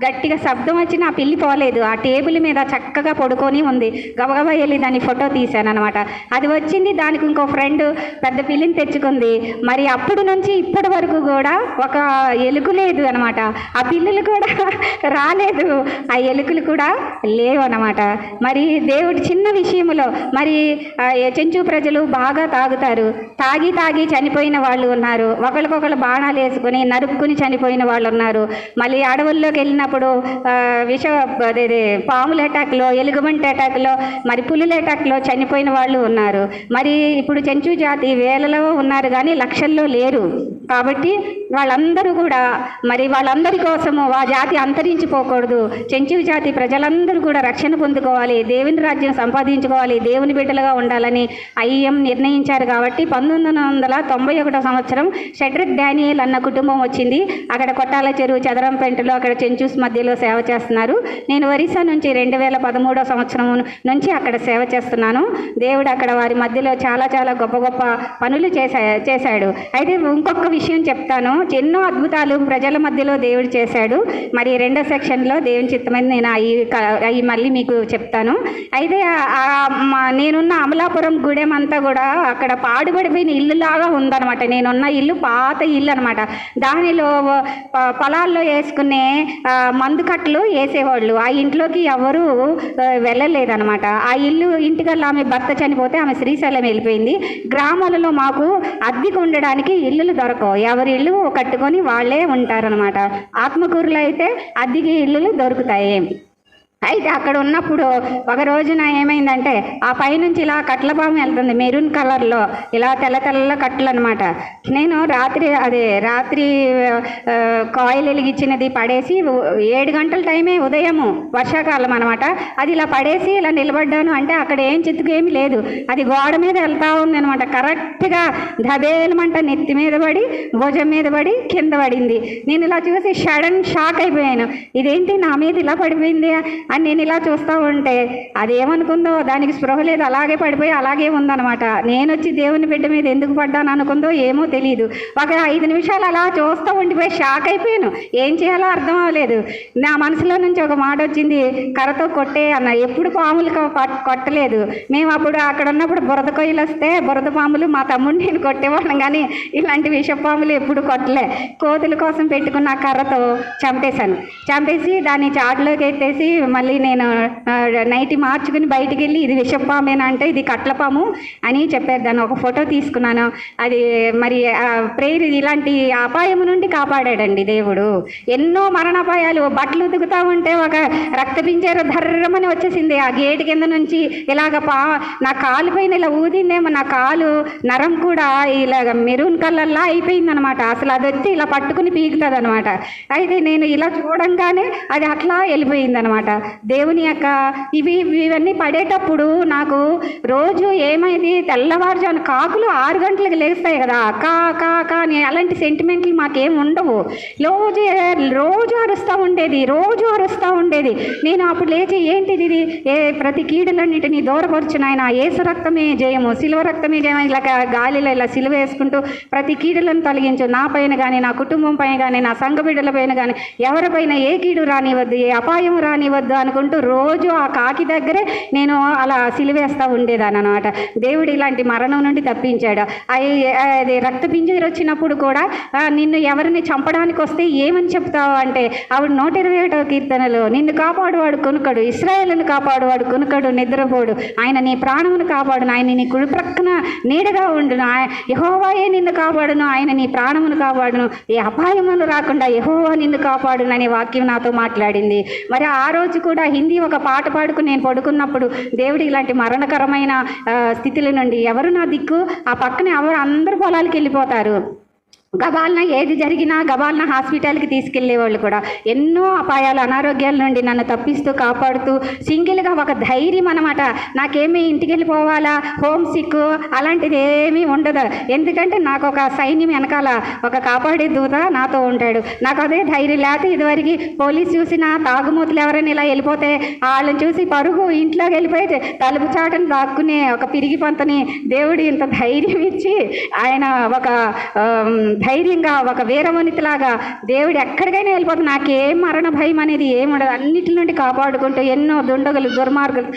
గట్టిగా శబ్దం వచ్చి నా పిల్లి పోలేదు. ఆ టేబుల్ మీద చక్కగా పడుకొని ఉంది. గబగబా వెళ్ళి దాన్ని ఫోటో తీశాను అనమాట. అది వచ్చింది. దానికి ఇంకో ఫ్రెండ్ పెద్ద పిల్లిని తెచ్చుకుంది. మరి అప్పుడు నుంచి ఇప్పటి వరకు కూడా ఒక ఎలుక లేదు అనమాట. ఆ పిల్లులు కూడా రాలేదు, ఆ ఎలుకలు కూడా లేవు అన్నమాట. మరి దేవుడు చిన్న విషయంలో మరి చెంచు ప్రజలు బాగా తాగుతారు. తాగి చనిపోయిన వాళ్ళు ఉన్నారు. ఒకరికొకరు బాణాలు వేసుకుని నరుక్కుని చనిపోయిన వాళ్ళు ఉన్నారు. మళ్ళీ అడవుల్లోకి వెళ్ళినప్పుడు పాముల అటాక్లో, ఎలుగుబంటి అటాక్లో, మరి పులుల అటాక్లో చనిపోయిన వాళ్ళు ఉన్నారు. మరి ఇప్పుడు చెంచు జాతి వేలలో ఉన్నారు కానీ లక్షల్లో లేరు. కాబట్టి వాళ్ళందరూ కూడా మరి వాళ్ళందరి కోసము ఆ జాతి అంతరించిపోకూడదు. చెంచు జాతి ప్రజలందరూ కూడా రక్షణ పొందుకోవాలి, దేవుని రాజ్యం సంపాదించుకోవాలి, దేవుని బిడ్డలుగా ఉండాలని ఐఎం నిర్ణయించారు. కాబట్టి 1991 సంవత్సరం షడ్రక్ డానియేల్ అన్న కుటుంబం వచ్చింది. అక్కడ కొట్టాల చెరువు చదరంపెంటలో అక్కడ చెంచూస్ మధ్యలో సేవ చేస్తున్నారు. నేను ఒరిస్సా నుంచి 2013 సంవత్సరం నుంచి అక్కడ సేవ చేస్తున్నాను. దేవుడు అక్కడ వారి మధ్యలో చాలా చాలా గొప్ప గొప్ప పనులు చేశాడు. అయితే ఇంకొక విషయం చెప్తాను. ఎన్నో అద్భుతాలు ప్రజల మధ్యలో దేవుడు చేశాడు. మరి రెండో సెక్షన్లో దేవుని చిత్తమైంది నేను అవి మళ్ళీ మీకు చెప్తాను. అయితే నేనున్న అమలాపురం గూడెం అంతా కూడా అక్కడ పాడుబడిపోయిన ఇల్లులాగా ఉందన్నమాట. నేనున్న ఇల్లు పాత ఇల్లు అనమాట. దానిలో పొలాల్లో వేసుకునే మందు కట్టలు వేసేవాళ్ళు. ఆ ఇంట్లోకి ఎవరు వెళ్ళలేదన్నమాట. ఆ ఇల్లు ఇంటికల్లా ఆమె భర్త చనిపోతే ఆమె శ్రీశైలం వెళ్ళిపోయింది. గ్రామాలలో మాకు అద్దెకు ఉండడానికి ఇల్లులు దొరకవు. ఎవరి ఇల్లు కట్టుకొని వాళ్ళే ఉంటారనమాట. ఆత్మకూరులో అయితే అద్దెకి ఇల్లులు దొరుకుతాయి. అయితే అక్కడ ఉన్నప్పుడు ఒక రోజున ఏమైందంటే ఆ పైనుంచి ఇలా కట్లపాము వెళ్తుంది మెరూన్ కలర్లో, ఇలా తెల్ల కట్టలు అనమాట. నేను రాత్రి కాయిల్ వెలిగించినది పడేసి 7 గంటల టైమే, ఉదయము, వర్షాకాలం అనమాట. అది ఇలా పడేసి ఇలా నిలబడ్డాను. అంటే అక్కడ ఏం చిత్తుకేమీ లేదు. అది గోడ మీద వెళ్తూ ఉంది అనమాట. కరెక్ట్గా దబేలమంట నెత్తి మీద పడి భుజం మీద పడి కింద పడింది. నేను ఇలా చూసి సడన్ షాక్ అయిపోయాను. ఇదేంటి నా మీద ఇలా పడిపోయింది అని నేను ఇలా చూస్తూ ఉంటే అదేమనుకుందో దానికి స్పృహ లేదు, అలాగే పడిపోయి అలాగే ఉందన్నమాట. నేను వచ్చి దేవుని బిడ్డ మీద ఎందుకు పడ్డాను అనుకుందో ఏమో తెలియదు. ఒక 5 నిమిషాలు అలా చూస్తూ ఉండిపోయి షాక్ అయిపోయాను. ఏం చేయాలో అర్థం అవ్వలేదు. నా మనసులో నుంచి ఒక మాట వచ్చింది, కర్రతో కొట్టే అన్న. ఎప్పుడు పాములు కొట్టలేదు మేము. అప్పుడు అక్కడ ఉన్నప్పుడు బురద కొయ్యలు వస్తే బురద పాములు మా తమ్ముడిని నేను కొట్టేవాళ్ళం, కానీ ఇలాంటి విషపాములు ఎప్పుడు కొట్టలే. కోతుల కోసం పెట్టుకున్న కర్రతో చంపేసి దాన్ని చాటులోకి ఎత్తేసి మళ్ళీ నేను నైట్ మార్చుకుని బయటికి వెళ్ళి ఇది విషపామేనా అంటే ఇది కట్లపాము అని చెప్పారు. దాన్ని ఒక ఫోటో తీసుకున్నాను. అది మరి ప్రేయర్ ఇలాంటి అపాయం నుండి కాపాడాడండి దేవుడు. ఎన్నో మరణాపాయాలు. బట్టలు ఉతుకుతూ ఉంటే ఒక రక్తపింజర ధర్రమని వచ్చేసింది ఆ గేటు కింద నుంచి. ఇలాగ నా కాలు పైన ఇలా ఊదిందేమో, నా కాలు నరం కూడా ఇలాగ మెరూన్ కలర్లా అయిపోయిందనమాట. అసలు అది వచ్చి ఇలా పట్టుకుని పీకుతుంది అనమాట. అయితే నేను ఇలా చూడంగానే అది అట్లా వెళ్ళిపోయిందనమాట. దేవుని యొక్క ఇవన్నీ పడేటప్పుడు నాకు రోజు ఏమైంది, తెల్లవారుజాను కాకులు 6 గంటలకు లేస్తాయి కదా, కా కా కా అని. అలాంటి సెంటిమెంట్లు మాకేం ఉండవు. రోజు అరుస్తూ ఉండేది. నేను అప్పుడు లేచి ఏంటిది ఇది, ప్రతి కీడులన్నింటినీ దూరపరచు నాయన, యేసు రక్తమే జయము, సిలువ రక్తమే జయము. ఇలా గాలిలో ఇలా సిలువ వేసుకుంటూ ప్రతి కీడులను తొలగించు. నా పైన కానీ, నా కుటుంబం పైన కానీ, నా సంఘ బిడ్డల పైన కానీ, ఎవరిపైన ఏ కీడు రానివద్దు, ఏ అపాయం రానివద్దు అనుకుంటూ రోజు ఆ కాకి దగ్గరే నేను అలా సిలివేస్తూ ఉండేదాన్ని అనమాట. దేవుడు ఇలాంటి మరణం నుండి తప్పించాడు. అది రక్తపింజర వచ్చినప్పుడు కూడా నిన్ను ఎవరిని చంపడానికి వస్తే ఏమని చెప్తావు అంటే ఆవిడ 121వ కీర్తనలో నిన్ను కాపాడువాడు కొనుకడు, ఇశ్రాయేలును కాపాడువాడు కొనుకడు నిద్రపోడు, ఆయన నీ ప్రాణమును కాపాడును, ఆయన నీ కుడి ప్రక్కన నీడగా ఉండును, యెహోవాయే నిన్ను కాపాడును, ఆయన నీ ప్రాణమును కాపాడును, ఏ అపాయములు రాకుండా యెహోవా నిన్ను కాపాడును అనే వాక్యం నాతో మాట్లాడింది. మరి ఆ రోజు కూడా హిందీ ఒక పాట పాడుకుని నేను పడుకున్నప్పుడు దేవుడు ఇలాంటి మరణకరమైన స్థితుల నుండి ఎవరు నా దిక్కు, ఆ పక్కన అందరు పొలాలకి వెళ్ళిపోతారు, గబాలన ఏది జరిగినా గబాలన హాస్పిటల్కి తీసుకెళ్లేవాళ్ళు కూడా. ఎన్నో అపాయాలు, అనారోగ్యాల నుండి నన్ను తప్పిస్తూ కాపాడుతూ సింగిల్గా ఒక ధైర్యం అనమాట. నాకేమీ ఇంటికి వెళ్ళిపోవాలా, హోమ్ సిక్ అలాంటిది ఏమీ ఉండదు. ఎందుకంటే నాకు ఒక సైన్యం వెనకాల ఒక కాపాడే దూత నాతో ఉంటాడు. నాకు అదే ధైర్యం. లేకపోతే ఇదివరకు పోలీసు చూసినా తాగుమూతులు ఎవరైనా ఇలా వెళ్ళిపోతే వాళ్ళని చూసి పరుగు ఇంట్లోకి వెళ్ళిపోయి తలుపు చాటును దాక్కునే ఒక పిరిగి పంతని దేవుడు ఇంత ధైర్యం ఇచ్చి, ఆయన ఒక ధైర్యంగా ఒక వీరవనితిలాగా దేవుడు ఎక్కడికైనా వెళ్ళిపోతుంది. నాకేం మరణ భయం అనేది ఏముండదు. అన్నిటి నుండి కాపాడుకుంటూ ఎన్నో దుండగులు, దుర్మార్గులు,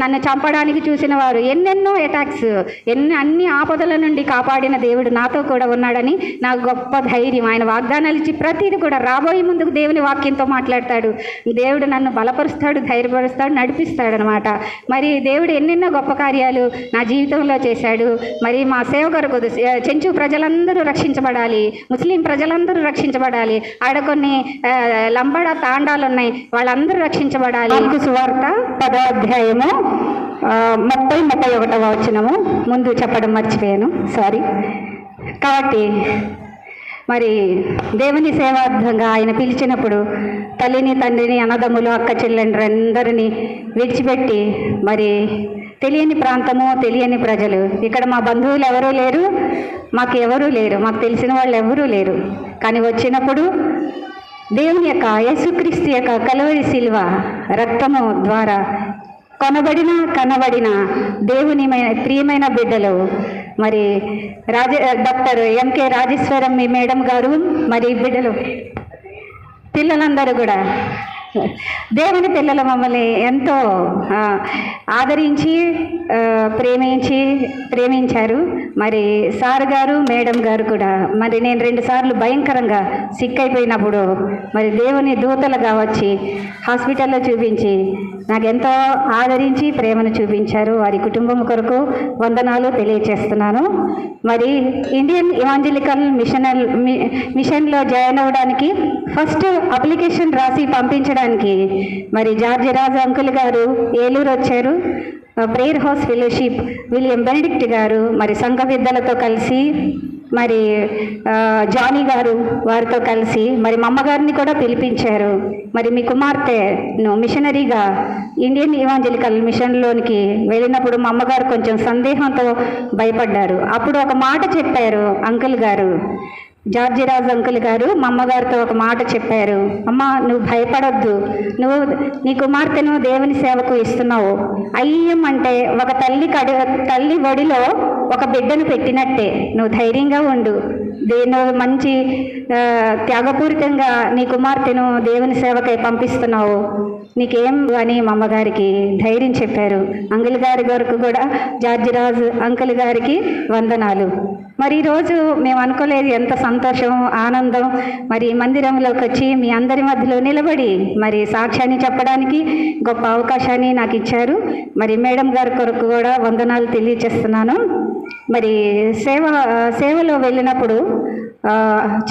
నన్ను చంపడానికి చూసిన వారు, ఎన్నెన్నో అటాక్స్, అన్ని ఆపదల నుండి కాపాడిన దేవుడు నాతో కూడా ఉన్నాడని నాకు గొప్ప ధైర్యం. ఆయన వాగ్దానాలు ఇచ్చి ప్రతిదీ కూడా రాబోయే ముందుకు దేవుని వాక్యంతో మాట్లాడతాడు. దేవుడు నన్ను బలపరుస్తాడు, ధైర్యపరుస్తాడు, నడిపిస్తాడు అనమాట. మరి దేవుడు ఎన్నెన్నో గొప్ప కార్యాలు నా జీవితంలో చేశాడు. మరి మా సేవ కొరకు చెంచు ప్రజలందరూ రక్షించబడాలి, ముస్లిం ప్రజలందరూ రక్షించబడాలి. ఆడ కొన్ని లంబడ తాండాలు ఉన్నాయి, వాళ్ళందరూ రక్షించబడాలి. సువార్త 10వ అధ్యాయము 30-31 వచనము ముందు చెప్పడం మర్చిపోయాను, సారీ. కాబట్టి మరి దేవుని సేవార్థంగా ఆయన పిలిచినప్పుడు తల్లిని, తండ్రిని, అన్నదమ్ములు, అక్క చెల్లెండ్రందరినీ విడిచిపెట్టి మరి తెలియని ప్రాంతము, తెలియని ప్రజలు, ఇక్కడ మా బంధువులు ఎవరూ లేరు, మాకు ఎవరూ లేరు, మాకు తెలిసిన వాళ్ళు ఎవరూ లేరు. కానీ వచ్చినప్పుడు దేవుని యొక్క యేసుక్రీస్తు యొక్క కలువరి శిలువ రక్తము ద్వారా కనబడిన దేవుని ప్రియమైన బిడ్డలు మరి డాక్టర్ ఎంకే రాజేశ్వరం మేడం గారు, మరి బిడ్డలు పిల్లలందరూ కూడా దేవుని పిల్లలు మమ్మల్ని ఎంతో ఆదరించి ప్రేమించారు. మరి సార్ గారు, మేడం గారు కూడా. మరి నేను 2 సార్లు భయంకరంగా సిక్ అయిపోయినప్పుడు మరి దేవుని దూతలుగా వచ్చి హాస్పిటల్లో చూపించి నాకు ఎంతో ఆదరించి ప్రేమను చూపించారు. వారి కుటుంబం కొరకు వందనాలు తెలియచేస్తున్నాను. మరి ఇండియన్ ఇవాంజలికల్ మిషన్లో జాయిన్ అవ్వడానికి ఫస్ట్ అప్లికేషన్ రాసి పంపించడానికి మరి జార్జి రాజు అంకుల్ గారు ఏలూరు వచ్చారు. Prayer house fellowship William Benedict గారు మరి సంఘ విద్యలతో కలిసి, మరి జానీ గారు వారితో కలిసి మరి మా అమ్మగారిని కూడా పిలిపించారు. మరి మీ కుమార్తెను మిషనరీగా ఇండియన్ ఇవాంజలికల్ మిషన్లోనికి వెళ్ళినప్పుడు మా అమ్మగారు కొంచెం సందేహంతో భయపడ్డారు. అప్పుడు ఒక మాట చెప్పారు అంకుల్ గారు, జార్జి రాజు అంకుల్ గారు మా అమ్మగారితో ఒక మాట చెప్పారు. అమ్మ, నువ్వు భయపడొద్దు, నువ్వు నీ కుమార్తెను దేవుని సేవకు ఇస్తున్నావు. అయ్యం అంటే ఒక తల్లి ఒడిలో ఒక బిడ్డను పెట్టినట్టే. నువ్వు ధైర్యంగా ఉండు, నువ్వు మంచి త్యాగపూరితంగా నీ కుమార్తెను దేవుని సేవకై పంపిస్తున్నావు, నీకేం అని మా అమ్మగారికి ధైర్యం చెప్పారు. అంకుల్ గారి వరకు కూడా జార్జి రాజు అంకుల్ గారికి వందనాలు. మరి ఈరోజు మేము అనుకోలేదు, ఎంత సంతోషం, ఆనందం. మరి మందిరంలోకి వచ్చి మీ అందరి మధ్యలో నిలబడి మరి సాక్ష్యాన్ని చెప్పడానికి గొప్ప అవకాశాన్ని నాకు ఇచ్చారు. మరి మేడం గారి కొరకు కూడా వందనాలు తెలియచేస్తున్నాను. మరి సేవలో వెళ్ళినప్పుడు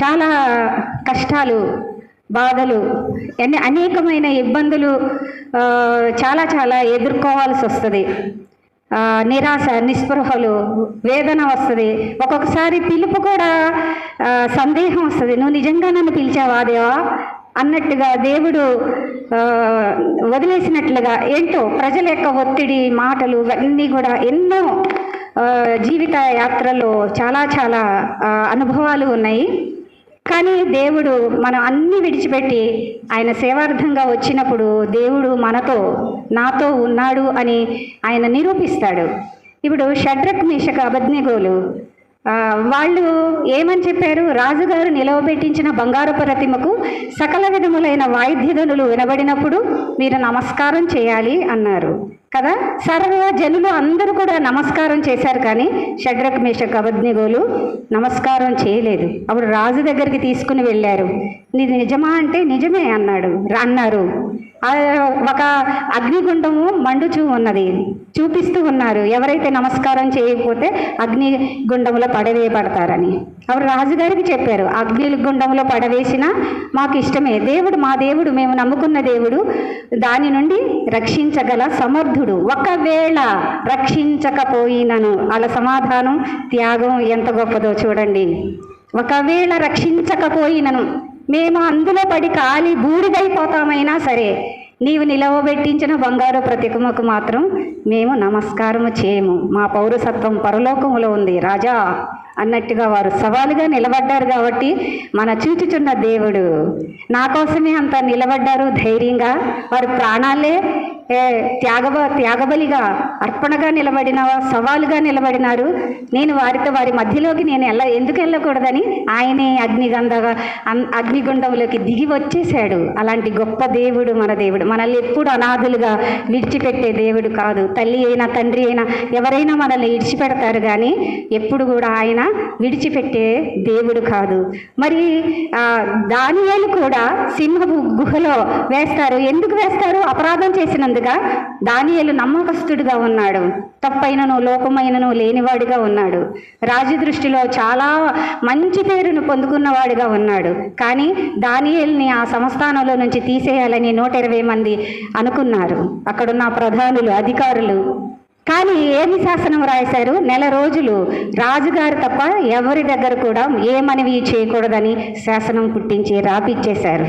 చాలా కష్టాలు, బాధలు, అనేకమైన ఇబ్బందులు చాలా ఎదుర్కోవాల్సి వస్తుంది. నిరాశ, నిస్పృహలు, వేదన వస్తుంది. ఒక్కొక్కసారి పిలుపు కూడా సందేహం వస్తుంది. నువ్వు నిజంగా నన్ను పిలిచావా దేవా అన్నట్టుగా, దేవుడు వదిలేసినట్లుగా. ఏంటో ప్రజల యొక్క ఒత్తిడి, మాటలు ఇవన్నీ కూడా ఎన్నో జీవిత యాత్రలో చాలా అనుభవాలు ఉన్నాయి. కానీ దేవుడు మనం అన్నీ విడిచిపెట్టి ఆయన సేవార్థంగా వచ్చినప్పుడు దేవుడు నాతో ఉన్నాడు అని ఆయన నిరూపిస్తాడు. ఇప్పుడు షడ్రక్, మేషక్, అబేద్నెగోలు వాళ్ళు ఏమని చెప్పారు? రాజుగారు నిలవబెట్టించిన బంగారు ప్రతిమకు సకల విధములైన వాయిద్యధనులు వినబడినప్పుడు మీరు నమస్కారం చేయాలి అన్నారు కదా. సర్వ జనులు అందరూ కూడా నమస్కారం చేశారు, కానీ షడ్రక్, మేషక్, అబేద్నెగోలు నమస్కారం చేయలేదు. అప్పుడు రాజు దగ్గరికి తీసుకుని వెళ్ళారు. నీది నిజమా అంటే నిజమే అన్నారు. ఒక అగ్నిగుండము మండుచూ ఉన్నది, చూపిస్తూ ఉన్నారు. ఎవరైతే నమస్కారం చేయకపోతే అగ్నిగుండంలో పడవేయబడతారని. అప్పుడు రాజుగారికి చెప్పారు, అగ్నిగుండంలో పడవేసినా మాకు ఇష్టమే. మా దేవుడు, మేము నమ్ముకున్న దేవుడు దాని నుండి రక్షించగల సమర్థుడు. ఒకవేళ రక్షించకపోయినను, అలా సమాధానం, త్యాగం ఎంత గొప్పదో చూడండి. ఒకవేళ రక్షించకపోయినను మేము అందులో పడి కాలి బూడిదైపోతామైనా సరే నీవు నిలవబెట్టించిన బంగారు ప్రతిమకు మాత్రం మేము నమస్కారము చేయము. మా పౌరసత్వం పరలోకములో ఉంది రాజా అన్నట్టుగా వారు సవాలుగా నిలబడ్డారు. కాబట్టి మన చూచుచున్న దేవుడు నా కోసమే అంత నిలబడ్డారు ధైర్యంగా. వారు ప్రాణాలే త్యాగబలిగా అర్పణగా నిలబడిన, సవాలుగా నిలబడినారు. నేను వారి మధ్యలోకి నేను ఎందుకు వెళ్ళకూడదని ఆయనే అగ్నిగుండంలోకి దిగి వచ్చేసాడు. అలాంటి గొప్ప దేవుడు మన దేవుడు. మనల్ని ఎప్పుడు అనాథులుగా విడిచిపెట్టే దేవుడు కాదు. తల్లి అయినా తండ్రి అయినా ఎవరైనా మనల్ని విడిచిపెడతారు, కానీ ఎప్పుడు కూడా ఆయన విడిచిపెట్టే దేవుడు కాదు. మరి దానియేలు కూడా సింహపు గుహలో వేస్తారు. ఎందుకు వేస్తారు? అపరాధం చేసినందుగా. దానియేలు నమ్మకస్తుడిగా ఉన్నాడు, తప్పైనను లోపమైనను లేనివాడిగా ఉన్నాడు. రాజు దృష్టిలో చాలా మంచి పేరును పొందుకున్నవాడిగా ఉన్నాడు. కానీ దానియేలుని ఆ సంస్థానంలో నుంచి తీసేయాలని 120 మంది అనుకున్నారు, అక్కడున్న ప్రధానులు, అధికారులు. కానీ ఏమి శాసనం రాశారు? 1 నెల రోజులు రాజుగారు తప్ప ఎవరి దగ్గర కూడా ఏ మనవి చేయకూడదని శాసనం పుట్టించి రాపిచ్చేశారు.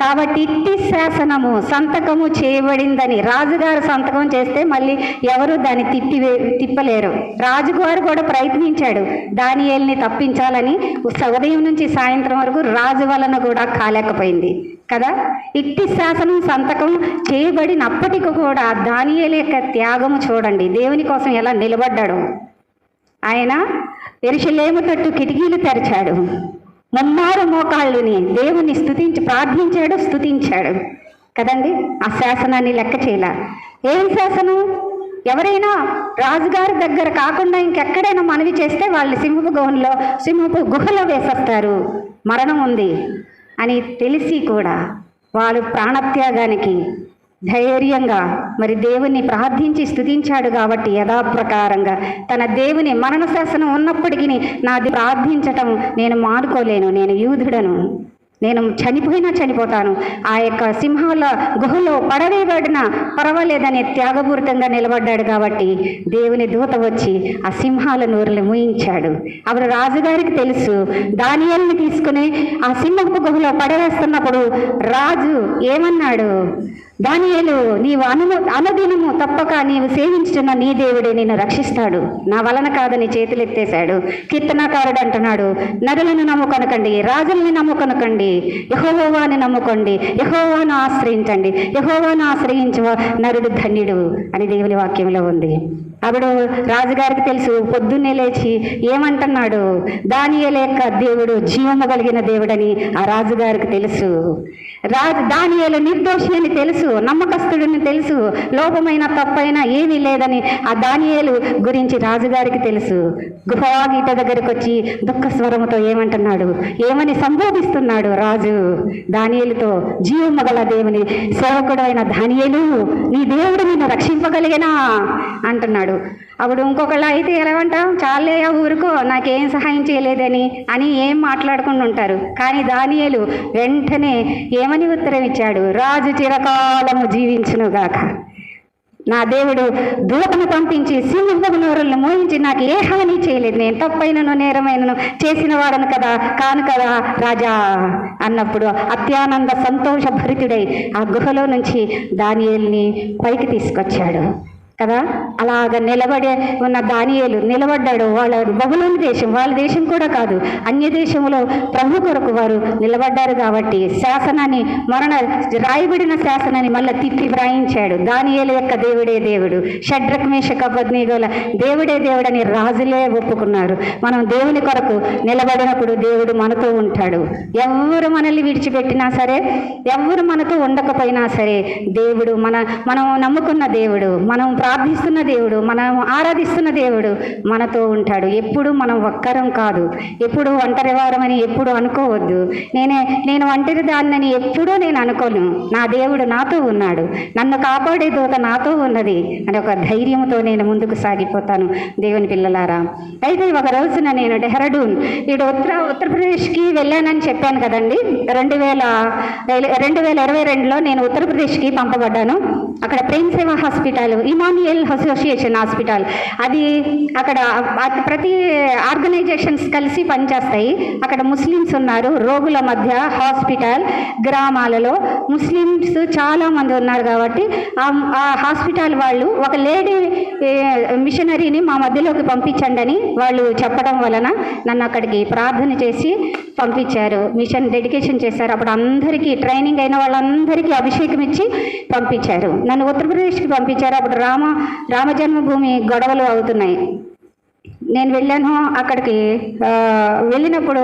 కాబట్టి ఇట్టి శాసనము సంతకము చేయబడిందని రాజుగారు సంతకం చేస్తే మళ్ళీ ఎవరు దాన్ని తిప్పలేరు. రాజుగారు కూడా ప్రయత్నించాడు దానియేలుని తప్పించాలని. ఉదయం నుంచి సాయంత్రం వరకు రాజు వలన కూడా కాలేకపోయింది కదా. ఇట్టి శాసనం సంతకం చేయబడినప్పటికీ కూడా దానియేలు యొక్క త్యాగము చూడండి. దేవుని కోసం ఎలా నిలబడ్డాడు. ఆయన యెరూషలేము తట్టు కిటికీలు తెరిచాడు, ముమ్మారు మోకాళ్ళుని దేవుని స్తుతించాడు కదండి. ఆ శాసనాన్ని లెక్క చేయాల. ఏం శాసనం? ఎవరైనా రాజుగారి దగ్గర కాకుండా ఇంకెక్కడైనా మనవి చేస్తే వాళ్ళు సింహపు గుహలో వేసేస్తారు, మరణం ఉంది అని తెలిసి కూడా వాళ్ళు ప్రాణత్యాగానికి ధైర్యంగా మరి దేవుని ప్రార్థించి స్తుతించాడు. కాబట్టి యథాప్రకారంగా తన దేవుని మరణ శాసనం ఉన్నప్పటికీ నాది ప్రార్థించటం నేను మానుకోలేను, నేను యూదుడను, నేను చనిపోయినా చనిపోతాను, ఆ యొక్క సింహాల గుహలో పడవేయబడినా పర్వాలేదని త్యాగపూరితంగా నిలబడ్డాడు. కాబట్టి దేవుని దూత వచ్చి ఆ సింహాల నోరులు మూయించాడు. అప్పుడు రాజుగారికి తెలుసు. దానియేలుని తీసుకుని ఆ సింహపు గుహలో పడవేస్తున్నప్పుడు రాజు ఏమన్నాడు? దానియేలు, నీవు అనుదినము తప్పక నీవు సేవించుతున్న నీ దేవుడే నిన్ను రక్షిస్తాడు, నా వలన కాదని చేతులెత్తేశాడు. కీర్తనకారుడు అంటున్నాడు, నరులను నమ్ముకొనకండి, రాజుల్ని నమ్ముకొనకండి, యెహోవాని నమ్ముకోండి, యెహోవాను ఆశ్రయించండి, యెహోవాను ఆశ్రయించు నరుడు ధన్యుడు అని దేవుని వాక్యంలో ఉంది. అప్పుడు రాజుగారికి తెలుసు. పొద్దున్నే లేచి ఏమంటున్నాడు? దానియేలు యొక్క దేవుడు జీవము కలిగిన దేవుడని ఆ రాజుగారికి తెలుసు. దానియేలు నిర్దోషి అని తెలుసు, నమ్మకస్తుడిని తెలుసు, లోపమైన తప్పైనా ఏమీ లేదని ఆ దానియేలు గురించి రాజుగారికి తెలుసు. గుహవాగీట దగ్గరికి వచ్చి దుఃఖ స్వరముతో ఏమంటున్నాడు? ఏమని సంబోధిస్తున్నాడు రాజు దానియేలుతో? జీవము గల దేవుని సేవకుడు అయిన దానియేలు, నీ దేవుడు నిన్ను రక్షింపగలిగినా అంటున్నాడు. అప్పుడు ఇంకొకళ్ళు అయితే ఎలా అంటాం? చాలే ఊరుకో, నాకేం సహాయం చేయలేదని ఏం మాట్లాడుకుంటూ ఉంటారు. కానీ దానియేలు వెంటనే ఏమని ఉత్తరం ఇచ్చాడు? రాజు చిరకాలము జీవించునుగాక, నా దేవుడు దూతను పంపించి సింహపు నోరులను మోయించి నాకు ఏ హాని చేయలేదు, నేను తప్పైనను నేరమైనను చేసిన వాడను కదా, కాను కదా రాజా అన్నప్పుడు అత్యానంద సంతోష భరితుడై ఆ గుహలో నుంచి దానియేలుని పైకి తీసుకొచ్చాడు కదా. అలాగ నిలబడే ఉన్న దానియేలు నిలబడ్డాడు. బబులోను దేశం, వాళ్ళ దేశం కూడా కాదు, అన్య దేశంలో ప్రభు కొరకు వారు నిలబడ్డారు. కాబట్టి శాసనాన్ని రాయబడిన శాసనాన్ని మళ్ళీ తిప్పి వ్రాయించాడు. దానియేలు యొక్క దేవుడే దేవుడు, షడ్రక్ మేషక్ అబేద్నెగోల దేవుడే దేవుడని రాజులే ఒప్పుకున్నారు. మనం దేవుని కొరకు నిలబడినప్పుడు దేవుడు మనతో ఉంటాడు. ఎవరు మనల్ని విడిచిపెట్టినా సరే, ఎవరు మనతో ఉండకపోయినా సరే, దేవుడు మనం నమ్ముకున్న దేవుడు, మనం ప్రార్థిస్తున్న దేవుడు, మనం ఆరాధిస్తున్న దేవుడు మనతో ఉంటాడు. ఎప్పుడు మనం ఒక్కరం కాదు, ఎప్పుడు ఒంటరి వారమని ఎప్పుడు అనుకోవద్దు. నేను ఒంటరి దాన్నని ఎప్పుడూ నేను అనుకోను. నా దేవుడు నాతో ఉన్నాడు, నన్ను కాపాడే దూత నాతో ఉన్నది అని ఒక ధైర్యంతో నేను ముందుకు సాగిపోతాను దేవుని పిల్లలారా. అయితే ఒక రోజున నేను డెహ్రాడూన్ ఉత్తరప్రదేశ్కి వెళ్ళానని చెప్పాను కదండి. 2022లో నేను ఉత్తరప్రదేశ్కి పంపబడ్డాను. అక్కడ ప్రేమ్ సేవా హాస్పిటల్, ఇమాన్ ఇమ్మాన్యుయల్ అసోసియేషన్ హాస్పిటల్. అది అక్కడ ప్రతి ఆర్గనైజేషన్స్ కలిసి పనిచేస్తాయి. అక్కడ ముస్లిమ్స్ ఉన్నారు, రోగుల మధ్య హాస్పిటల్, గ్రామాలలో ముస్లిమ్స్ చాలామంది ఉన్నారు కాబట్టి ఆ హాస్పిటల్ వాళ్ళు ఒక లేడీ మిషనరీని మా మధ్యలోకి పంపించండి అని వాళ్ళు చెప్పడం వలన నన్ను అక్కడికి ప్రార్థన చేసి పంపించారు. మిషన్ డెడికేషన్ చేశారు. అప్పుడు అందరికీ ట్రైనింగ్ అయిన వాళ్ళందరికీ అభిషేకం ఇచ్చి పంపించారు. నన్ను ఉత్తరప్రదేశ్కి పంపించారు. అప్పుడు రామ జన్మభూమి గొడవలు అవుతున్నాయి. నేను వెళ్ళాను. అక్కడికి వెళ్ళినప్పుడు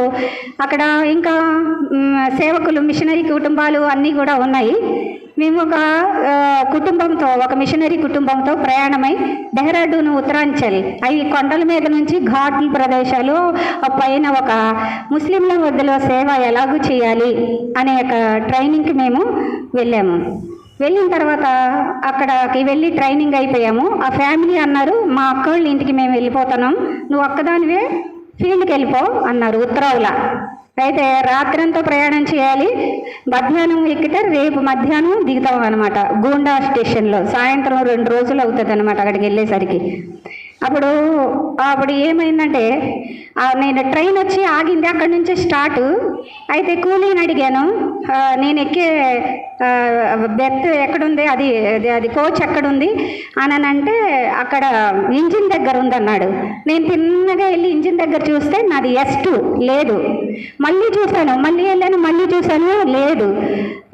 అక్కడ ఇంకా సేవకులు, మిషనరీ కుటుంబాలు అన్నీ కూడా ఉన్నాయి. మేము ఒక కుటుంబంతో, ఒక మిషనరీ కుటుంబంతో ప్రయాణమై డెహ్రాడూన్, ఉత్తరాంచల్, అవి కొండల మీద నుంచి ఘాట్ల ప్రదేశాలు పైన ఒక ముస్లింల మధ్యలో సేవ ఎలాగూ చేయాలి అనే ఒక ట్రైనింగ్కి మేము వెళ్ళాము. వెళ్ళిన తర్వాత అక్కడికి వెళ్ళి ట్రైనింగ్ అయిపోయాము. ఆ ఫ్యామిలీ అన్నారు, మా అక్క వాళ్ళ ఇంటికి మేము వెళ్ళిపోతున్నాం, నువ్వు ఒక్కదానివే ఫీల్డ్కి వెళ్ళిపో అన్నారు, ఉత్తరావుల. అయితే రాత్రంతా ప్రయాణం చేయాలి, మధ్యాహ్నం ఎక్కితే రేపు మధ్యాహ్నం దిగుతాం అనమాట గోండా స్టేషన్లో. సాయంత్రం 2 రోజులు అవుతుంది అనమాట అక్కడికి వెళ్ళేసరికి. అప్పుడు ఏమైందంటే నేను ట్రైన్ వచ్చి ఆగింది, అక్కడి నుంచి స్టార్ట్ అయితే కూలీని అడిగాను, నేను ఎక్కే బెర్త్ ఎక్కడుంది, అది కోచ్ ఎక్కడుంది అని అంటే అక్కడ ఇంజిన్ దగ్గర ఉందన్నాడు. నేను తిన్నగా వెళ్ళి ఇంజిన్ దగ్గర చూస్తే నాది S2 లేదు. మళ్ళీ చూశాను, మళ్ళీ వెళ్ళాను, మళ్ళీ చూశాను, లేదు.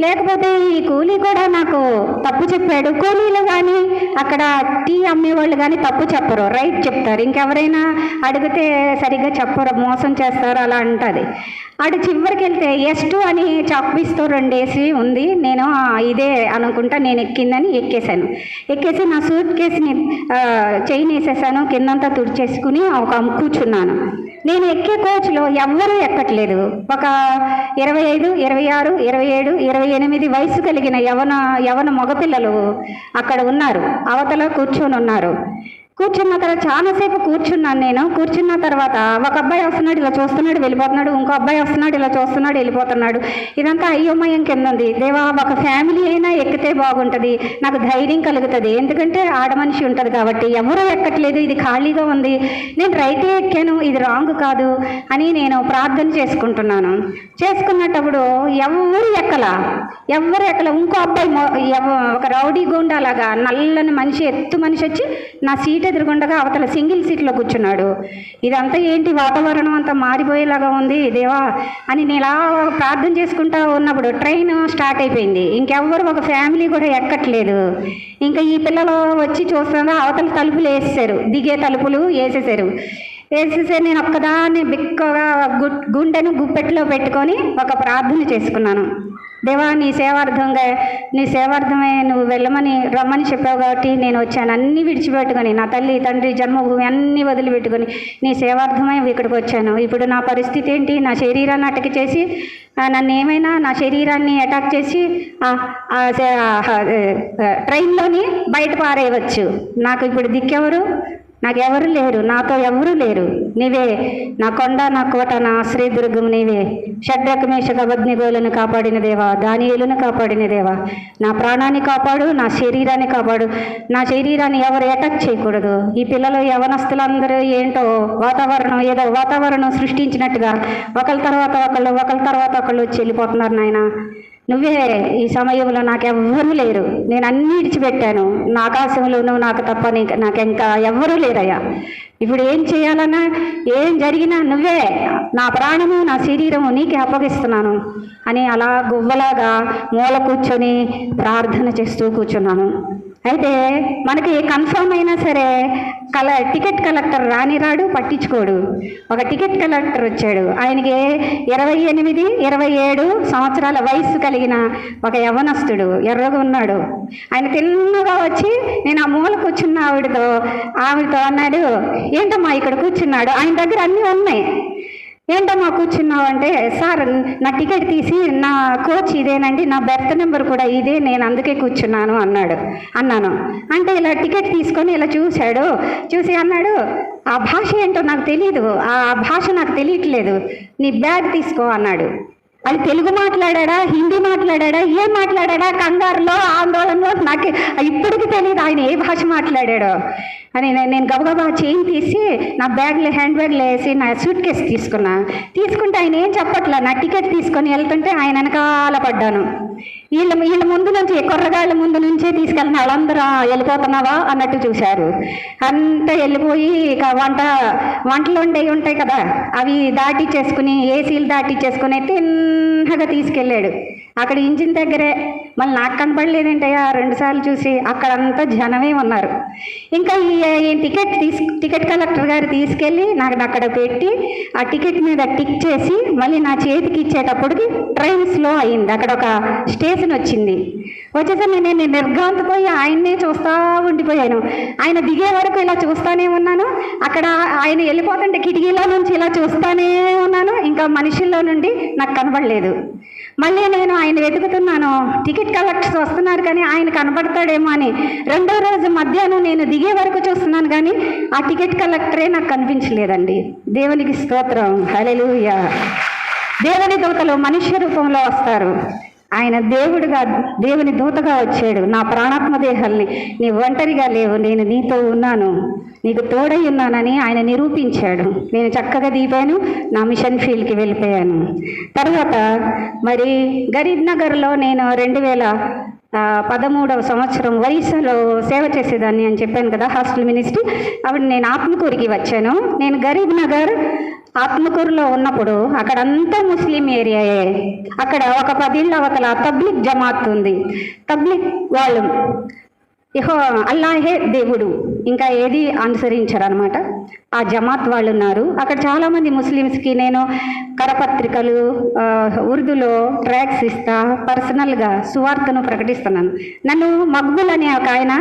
లేకపోతే ఈ కూలీ కూడా నాకు తప్పు చెప్పాడు. కూలీలు కానీ అక్కడ టీ అమ్మేవాళ్ళు కానీ తప్పు చెప్పరు, రైట్ చెప్తారు. ఇంకెవరైనా అడిగితే సరిగ్గా చెప్పరు, మోసం చేస్తారు, అలా అంటుంది. అటు చివరికి వెళ్తే S2 అని చాక్పీస్తో 2 వేసి ఉంది. నేను ఇదే అనుకుంటా, నేను ఎక్కిందని ఎక్కేసి నా సూట్ కేసుని చైన్ వేసేసాను, కిందంతా తుడిచేసుకుని ఒక కూర్చున్నాను. నేను ఎక్కే కోచ్లో ఎవ్వరూ ఎక్కట్లేదు. ఒక 25, 26, 27, 28 వయసు కలిగిన యవన మగపిల్లలు అక్కడ ఉన్నారు, అవతల కూర్చొని ఉన్నారు. కూర్చున్న తర్వాత చాలాసేపు కూర్చున్నాను నేను. కూర్చున్న తర్వాత ఒక అబ్బాయి వస్తున్నాడు, ఇలా చూస్తున్నాడు, వెళ్ళిపోతున్నాడు. ఇంకో అబ్బాయి వస్తున్నాడు, ఇలా చూస్తున్నాడు, వెళ్ళిపోతున్నాడు. ఇదంతా అయోమయం కింద ఉంది. దేవా, ఒక ఫ్యామిలీ అయినా ఎక్కితే బాగుంటుంది, నాకు ధైర్యం కలుగుతుంది, ఎందుకంటే ఆడ మనిషి ఉంటుంది కాబట్టి. ఎవరూ ఎక్కట్లేదు, ఇది ఖాళీగా ఉంది, నేను రైతే ఎక్కాను, ఇది రాంగ్ కాదు అని నేను ప్రార్థన చేసుకున్నప్పుడు ఎవరు ఎక్కల. ఇంకో అబ్బాయి ఒక రౌడీ గుండా లాగా నల్లని మనిషి, ఎత్తు మనిషి వచ్చి నా సీట్ ఎదురుగుండగా అవతల సింగిల్ సీట్లో కూర్చున్నాడు. ఇదంతా ఏంటి, వాతావరణం అంతా మారిపోయేలాగా ఉంది దేవా అని నేను ఇలా ప్రార్థన చేసుకుంటా ఉన్నప్పుడు ట్రైన్ స్టార్ట్ అయిపోయింది. ఇంకెవ్వరు, ఒక ఫ్యామిలీ కూడా ఎక్కట్లేదు. ఇంకా ఈ పిల్లలు వచ్చి చూస్తున్నా అవతల తలుపులు వేసేసారు, దిగే తలుపులు వేసేసారు. నేను ఒక్కదాన్ని బిక్కగా గుండెను గుప్పెట్లో పెట్టుకొని ఒక ప్రార్థన చేసుకున్నాను. దేవా, నీ సేవార్థమే నువ్వు రమ్మని చెప్పావు కాబట్టి నేను వచ్చాను. అన్నీ విడిచిపెట్టుకొని, నా తల్లి తండ్రి జన్మభూమి అన్నీ వదిలిపెట్టుకొని నీ సేవార్థమై ఇక్కడికి వచ్చాను. ఇప్పుడు నా పరిస్థితి ఏంటి? నా శరీరాన్ని అటాక్ చేసి నా శరీరాన్ని అటాక్ చేసి ట్రైన్లోని బయట పారేయవచ్చు. నాకు ఇప్పుడు దిక్కెవరు? నాకెవరు లేరు, నాతో ఎవరూ లేరు. నీవే నా కొండ, నా కోట, నా ఆశ్రయదుర్గం నీవే. షడ్రక్ మేషక్ అబేద్నెగోలను కాపాడిన దేవా, దానియేలును కాపాడిన దేవా, నా ప్రాణాన్ని కాపాడు, నా శరీరాన్ని కాపాడు. నా శరీరాన్ని ఎవరు అటాక్ చేయకూడదు. ఈ పిల్లలు యవనస్తులందరూ ఏంటో వాతావరణం సృష్టించినట్టుగా ఒకళ్ళ తర్వాత ఒకళ్ళు వచ్చి వెళ్ళిపోతున్నారు. నాయన, నువ్వే ఈ సమయంలో నాకెవ్వరూ లేరు, నేను అన్నీ విడిచిపెట్టాను. నా ఆకాశంలో నువ్వు నాకు తప్ప నాకింకా ఎవ్వరూ లేరయ్యా. ఇప్పుడు ఏం చేయాలన్నా, ఏం జరిగినా నువ్వే, నా ప్రాణము, నా శరీరము నీకే అప్పగిస్తున్నాను అని అలా గువ్వలాగా మూల కూర్చొని ప్రార్థన చేస్తూ కూర్చున్నాను. అయితే మనకి కన్ఫర్మ్ అయినా సరే టికెట్ కలెక్టర్ రాడు, పట్టించుకోడు. ఒక టికెట్ కలెక్టర్ వచ్చాడు. ఆయనకి 28, 27 సంవత్సరాల వయసు కలిగిన ఒక యవ్వనస్తుడు, ఎర్రగా ఉన్నాడు. ఆయన తిన్నగా వచ్చి నేను ఆ మూల కూర్చున్న ఆవిడతో అన్నాడు, ఏంటమ్మా ఇక్కడ కూర్చున్నాడు? ఆయన దగ్గర అన్నీ ఉన్నాయి. ఏంటమ్మా కూర్చున్నావు అంటే, సార్ నా టికెట్ తీసి నా కోచ్ ఇదేనండి, నా బెర్త్ నెంబర్ కూడా ఇదే, నేను అందుకే కూర్చున్నాను అన్నాను. అంటే ఇలా టికెట్ తీసుకొని ఇలా చూసి అన్నాడు, ఆ భాష ఏంటో నాకు తెలియదు, ఆ భాష నాకు తెలియట్లేదు, నీ బ్యాగ్ తీసుకో అన్నాడు. అది తెలుగు మాట్లాడా, హిందీ మాట్లాడా, ఏం మాట్లాడా, కంగారులో ఆందోళనలో నాకు ఇప్పటికీ తెలియదు ఆయన ఏ భాష మాట్లాడాడో అని. నేను గబగబా చైన్ తీసి నా బ్యాగ్లో, హ్యాండ్ బ్యాగ్లో వేసి నా సూట్ కేసు తీసుకుంటే ఆయన ఏం చెప్పట్లా. నా టికెట్ తీసుకొని వెళ్తుంటే ఆయన వెనకాల పడ్డాను. వీళ్ళ ముందు నుంచి, కొర్రగాళ్ళ ముందు నుంచే తీసుకెళ్ళిన వాళ్ళందరూ వెళ్ళిపోతున్నావా అన్నట్టు చూశారు. అంతా వెళ్ళిపోయి ఇక వంటలు ఉంటాయి కదా, అవి దాటిచ్చేసుకుని, ఏసీలు దాటిచ్చేసుకుని తిన్నగా తీసుకెళ్ళాడు. అక్కడ ఇంజిన్ దగ్గరే మళ్ళీ నాకు కనపడలేదేంటయ్యా 2 సార్లు చూసి, అక్కడంతా జనమే ఉన్నారు. ఇంకా ఈ టికెట్ కలెక్టర్ గారు తీసుకెళ్ళి నాకు అక్కడ పెట్టి ఆ టికెట్ మీద టిక్ చేసి మళ్ళీ నా చేతికి ఇచ్చేటప్పటికి ట్రైన్ స్లో అయింది. అక్కడ ఒక స్టేషన్ వచ్చేసరికి నేను నిర్ఘాంతపోయి ఆయన్నే చూస్తూ ఉండిపోయాను. ఆయన దిగే వరకు ఇలా చూస్తూనే ఉన్నాను. అక్కడ ఆయన వెళ్ళిపోతుంటే కిటికీలో నుంచి ఇలా చూస్తూనే ఉన్నాను. ఇంకా మనుషుల్లో నుండి నాకు కనబడలేదు. మళ్ళీ నేను ఆయన వెతుకుతున్నాను, టికెట్ కలెక్టర్స్ వస్తున్నారు కానీ ఆయన కనబడతాడేమో అని. 2వ రోజు మధ్యాహ్నం నేను దిగే వరకు చూస్తున్నాను కానీ ఆ టికెట్ కలెక్టరే నాకు కనిపించలేదండి. దేవునికి స్తోత్రం, హల్లెలూయా. దేవుని దూతలు మనుష్య రూపంలో వస్తారు. ఆయన దేవుని దూతగా వచ్చాడు. నా ప్రాణాత్మ దేహాల్ని, నీ ఒంటరిగా లేవు, నేను నీతో ఉన్నాను, నీకు తోడై ఉన్నానని ఆయన నిరూపించాడు. నేను చక్కగా దిగిపోయాను, నా మిషన్ ఫీల్డ్కి వెళ్ళిపోయాను. తర్వాత మరి గరీబ్ నగర్లో నేను 2013వ సంవత్సరం ఒరిస్సాలో సేవ చేసేదాన్ని అని చెప్పాను కదా, హాస్టల్ మినిస్ట్రీ. అప్పుడు నేను ఆత్మకూరుకి వచ్చాను. నేను గరీబ్ నగర్ ఆత్మకూరులో ఉన్నప్పుడు అక్కడంతా ముస్లిం ఏరియాయే. అక్కడ ఒక 10 ఇళ్ళ అవతల తబ్లిక్ జమాత్ ఉంది. తబ్లిక్ వాళ్ళు అల్లాహే దేవుడు, ఇంకా ఏది అనుసరించరు అనమాట. ఆ జమాత్ వాళ్ళు ఉన్నారు. అక్కడ చాలామంది ముస్లిమ్స్కి నేను కరపత్రికలు, ఉర్దూలో ట్రాక్స్ ఇస్తా, పర్సనల్గా సువార్తను ప్రకటిస్తున్నాను. నన్ను మక్బుల్ అనే ఒక ఆయన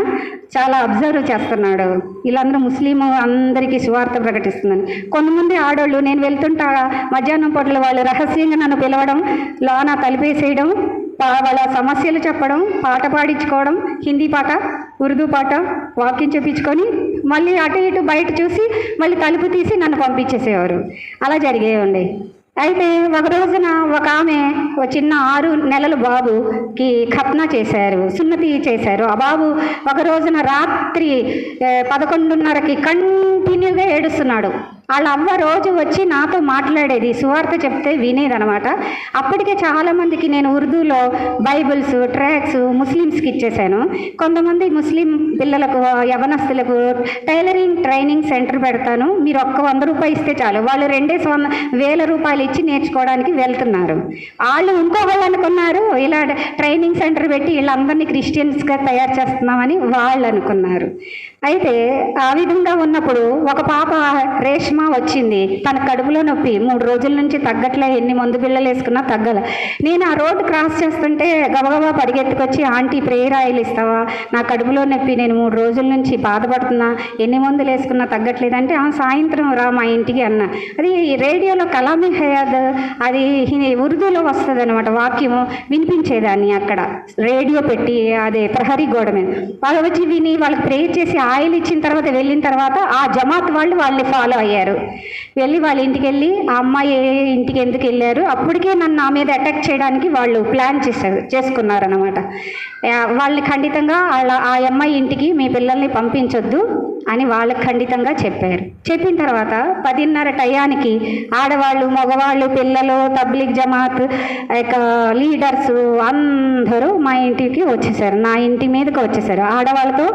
చాలా అబ్జర్వ్ చేస్తున్నాడు. వీళ్ళందరూ ముస్లిం అందరికీ సువార్త ప్రకటిస్తున్నాను. కొంతమంది ఆడోళ్ళు నేను వెళ్తుంటా మధ్యాహ్నం పూటలు వాళ్ళు రహస్యంగా నన్ను పిలవడం, లోన తలిపేసేయడం, వాళ్ళ సమస్యలు చెప్పడం, పాట పాడించుకోవడం, హిందీ పాట, ఉర్దూ పాట, వాక్యం చెప్పించుకొని మళ్ళీ అటు ఇటు బయట చూసి మళ్ళీ తలుపు తీసి నన్ను పంపించేసేవారు. అలా జరిగేవండి. అయితే ఒక రోజున ఒక ఆమె చిన్న 6 నెలల బాబుకి ఖత్నా చేశారు, సున్నతి చేశారు. ఆ బాబు ఒక రోజున రాత్రి 11:30కి కంటిన్యూగా ఏడుస్తున్నాడు. వాళ్ళ అవ్వ రోజు వచ్చి నాతో మాట్లాడేది, సువార్త చెప్తే వినేదనమాట. అప్పటికే చాలామందికి నేను ఉర్దూలో బైబిల్స్, ట్రాక్స్ ముస్లిమ్స్కి ఇచ్చేసాను. కొంతమంది ముస్లిం పిల్లలకు, యవనస్తులకు టైలరింగ్ ట్రైనింగ్ సెంటర్ పెడతాను, మీరు ఒక్క 100 రూపాయలు ఇస్తే చాలు. వాళ్ళు 2,000 రూపాయలు ఇచ్చి నేర్చుకోవడానికి వెళ్తున్నారు. వాళ్ళు ఇంకో వాళ్ళు అనుకున్నారు ఇలా ట్రైనింగ్ సెంటర్ పెట్టి వీళ్ళందరినీ క్రిస్టియన్స్గా తయారు చేస్తున్నామని వాళ్ళు అనుకున్నారు. అయితే ఆ విధంగా ఉన్నప్పుడు ఒక పాప రేష్మ వచ్చింది. తన కడుపులో నొప్పి 3 రోజుల నుంచి తగ్గట్లే, ఎన్ని మందు బిళ్ళలు వేసుకున్నా తగ్గల. నేను ఆ రోడ్డు క్రాస్ చేస్తుంటే గబగబా పరిగెత్తుకొచ్చి, ఆంటీ ప్రేయర్ ఆయిల్ ఇస్తావా, నా కడుపులో నొప్పి, నేను 3 రోజుల నుంచి బాధపడుతున్నా, ఎన్ని మందులు వేసుకున్నా తగ్గట్లేదంటే సాయంత్రం రా మా ఇంటికి అన్న. అది రేడియోలో కలామే హయాద్, అది ఉర్దూలో వస్తుంది అనమాట, వాక్యము వినిపించేదాన్ని అక్కడ రేడియో పెట్టి, అదే ప్రహరీ గోడ మీద. వాళ్ళు వచ్చి విని వాళ్ళకి ప్రేయర్ చేసి ఆయిల్ ఇచ్చిన తర్వాత వెళ్ళిన తర్వాత ఆ జమాత్ వాళ్ళని ఫాలో అయ్యారు. వెళ్ళి వాళ్ళ ఇంటికి వెళ్ళి ఆ అమ్మాయి ఇంటికి ఎందుకు వెళ్ళారు, అప్పటికే నన్ను నా మీద అటాక్ చేయడానికి వాళ్ళు ప్లాన్ చేసుకున్నారనమాట. వాళ్ళని ఖండితంగా ఆ అమ్మాయి ఇంటికి మీ పిల్లల్ని పంపించొద్దు అని వాళ్ళకి ఖండితంగా చెప్పారు. చెప్పిన తర్వాత 10:30 టయానికి ఆడవాళ్ళు, మగవాళ్ళు, పిల్లలు, తబ్లిక్ జమాత్ లీడర్స్ అందరూ మా ఇంటికి వచ్చేసారు. నా ఇంటి మీదకి వచ్చేసారు. ఆడవాళ్ళతో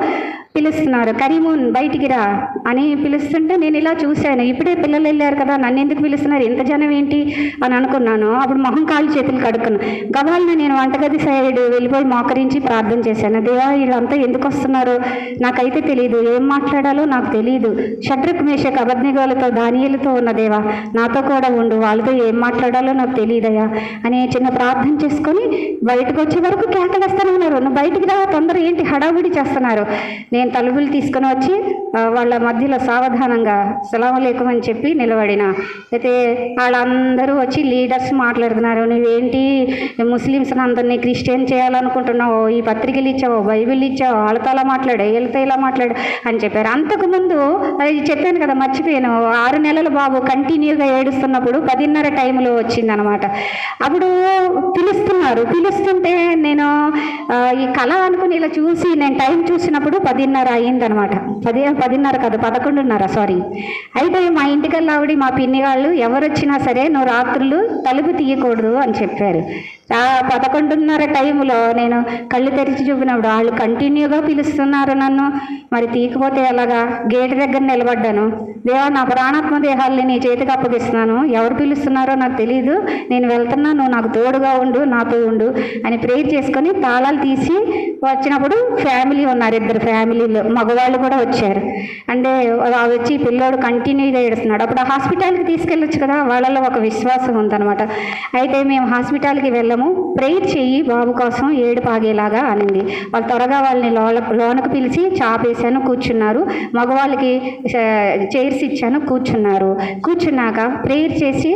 పిలుస్తున్నారు, కరీమున్ బయటికి రా అని పిలుస్తుంటే నేను ఇలా చూశాను. ఇప్పుడే పిల్లలు వెళ్ళారు కదా, నన్ను ఎందుకు పిలుస్తున్నారు, ఎంత జనం ఏంటి అని అనుకున్నాను. అప్పుడు మొహం కాళ్ళు చేతులు కడుక్కున్నాను. గవాలను నేను వంటగది సైడ్ వెళ్ళిపోయి మోకరించి ప్రార్థన చేశాను. దేవా, వీళ్ళంతా ఎందుకు వస్తున్నారు నాకైతే తెలియదు, ఏం మాట్లాడాలో నాకు తెలియదు. షడ్రక్, మేషక్, అబద్నెగోలతో, దానియేలుతో ఉన్న దేవా, నాతో కూడా ఉండు, వాళ్ళతో ఏం మాట్లాడాలో నాకు తెలియదయ్యా అని చిన్న ప్రార్థన చేసుకొని బయటకు వచ్చే వరకు కేకలేస్తూనే ఉన్నారు. నువ్వు బయటికి రా, తొందర ఏంటి హడావుడి చేస్తున్నారు. నేను తలుపులు తీసుకుని వచ్చి వాళ్ళ మధ్యలో సావధానంగా సలాం అలైకుం అని చెప్పి నిలబడిన. అయితే వాళ్ళందరూ వచ్చి లీడర్స్ మాట్లాడుతున్నారు, నువ్వేంటి ముస్లిమ్స్ని అందరినీ క్రిస్టియన్ చేయాలనుకుంటున్నావు, ఈ పత్రికలు ఇచ్చావు, బైబిల్ ఇచ్చావు, వాళ్ళతో అలా మాట్లాడు, వీళ్ళతో ఇలా మాట్లాడు అని చెప్పారు. అంతకుముందు అది చెప్పాను కదా, మర్చిపోయాను, 6 నెలల బాబు కంటిన్యూగా ఏడుస్తున్నప్పుడు 10:30 టైంలో వచ్చిందనమాట. అప్పుడు పిలుస్తుంటే నేను ఈ కళ అనుకుని ఇలా చూసి నేను టైం చూసినప్పుడు 10:30 అయ్యిందనమాట. 10:30 కాదు 11:30 సారీ. అయితే మా ఇంటికల్లా ఆవిడ మా పిన్ని వాళ్ళు ఎవరు వచ్చినా సరే నువ్వు రాత్రులు తలుపు తీయకూడదు అని చెప్పారు. 11:30 టైంలో నేను కళ్ళు తెరిచి చూపినప్పుడు వాళ్ళు కంటిన్యూగా పిలుస్తున్నారు నన్ను, మరి తీయకపోతే ఎలాగా? గేటు దగ్గర నిలబడ్డాను. దేవా, నా ప్రాణాత్మ దేహాల్ని నీ చేతికి అప్పగిస్తున్నాను, ఎవరు పిలుస్తున్నారో నాకు తెలియదు, నేను వెళ్తున్నా, నువ్వు నాకు తోడుగా ఉండు, నాతో ఉండు అని ప్రేయర్ చేసుకొని తాళాలు తీసి వచ్చినప్పుడు ఫ్యామిలీ ఉన్నారు, 2 ఫ్యామిలీలు మగవాళ్ళు కూడా వచ్చారు. అంటే వచ్చి పిల్లోడు కంటిన్యూగా ఏడుస్తున్నాడు. అప్పుడు హాస్పిటల్కి తీసుకెళ్ళొచ్చు కదా, వాళ్ళలో ఒక విశ్వాసం ఉందన్నమాట. అయితే మేము హాస్పిటల్కి వెళ్ళాము, ప్రేయర్ చెయ్యి బాబు కోసం, ఏడుపు ఆగేలాగా అనింది. వాళ్ళు త్వరగా వాళ్ళని లోనకు పిలిచి చాపేశాను, కూర్చున్నారు. మగవాళ్ళకి చైర్స్ ఇచ్చాను, కూర్చున్నాక ప్రేయర్ చేసి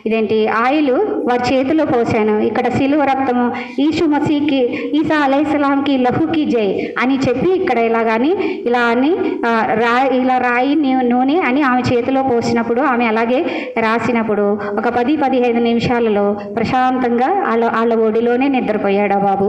ఇదేంటి ఆయిల్ వారి చేతిలో పోసాను. ఇక్కడ సిలువ రక్తము ఈసు మసీకి ఈసా అలైహిస్సలాంకి లహుకి జై అని చెప్పి ఇక్కడ ఇలా రాయి నూనె అని ఆమె చేతిలో పోసినప్పుడు ఆమె అలాగే రాసినప్పుడు ఒక 10-15 నిమిషాలలో ప్రశాంతంగా వాళ్ళ ఒడిలోనే నిద్రపోయాడు ఆ బాబు.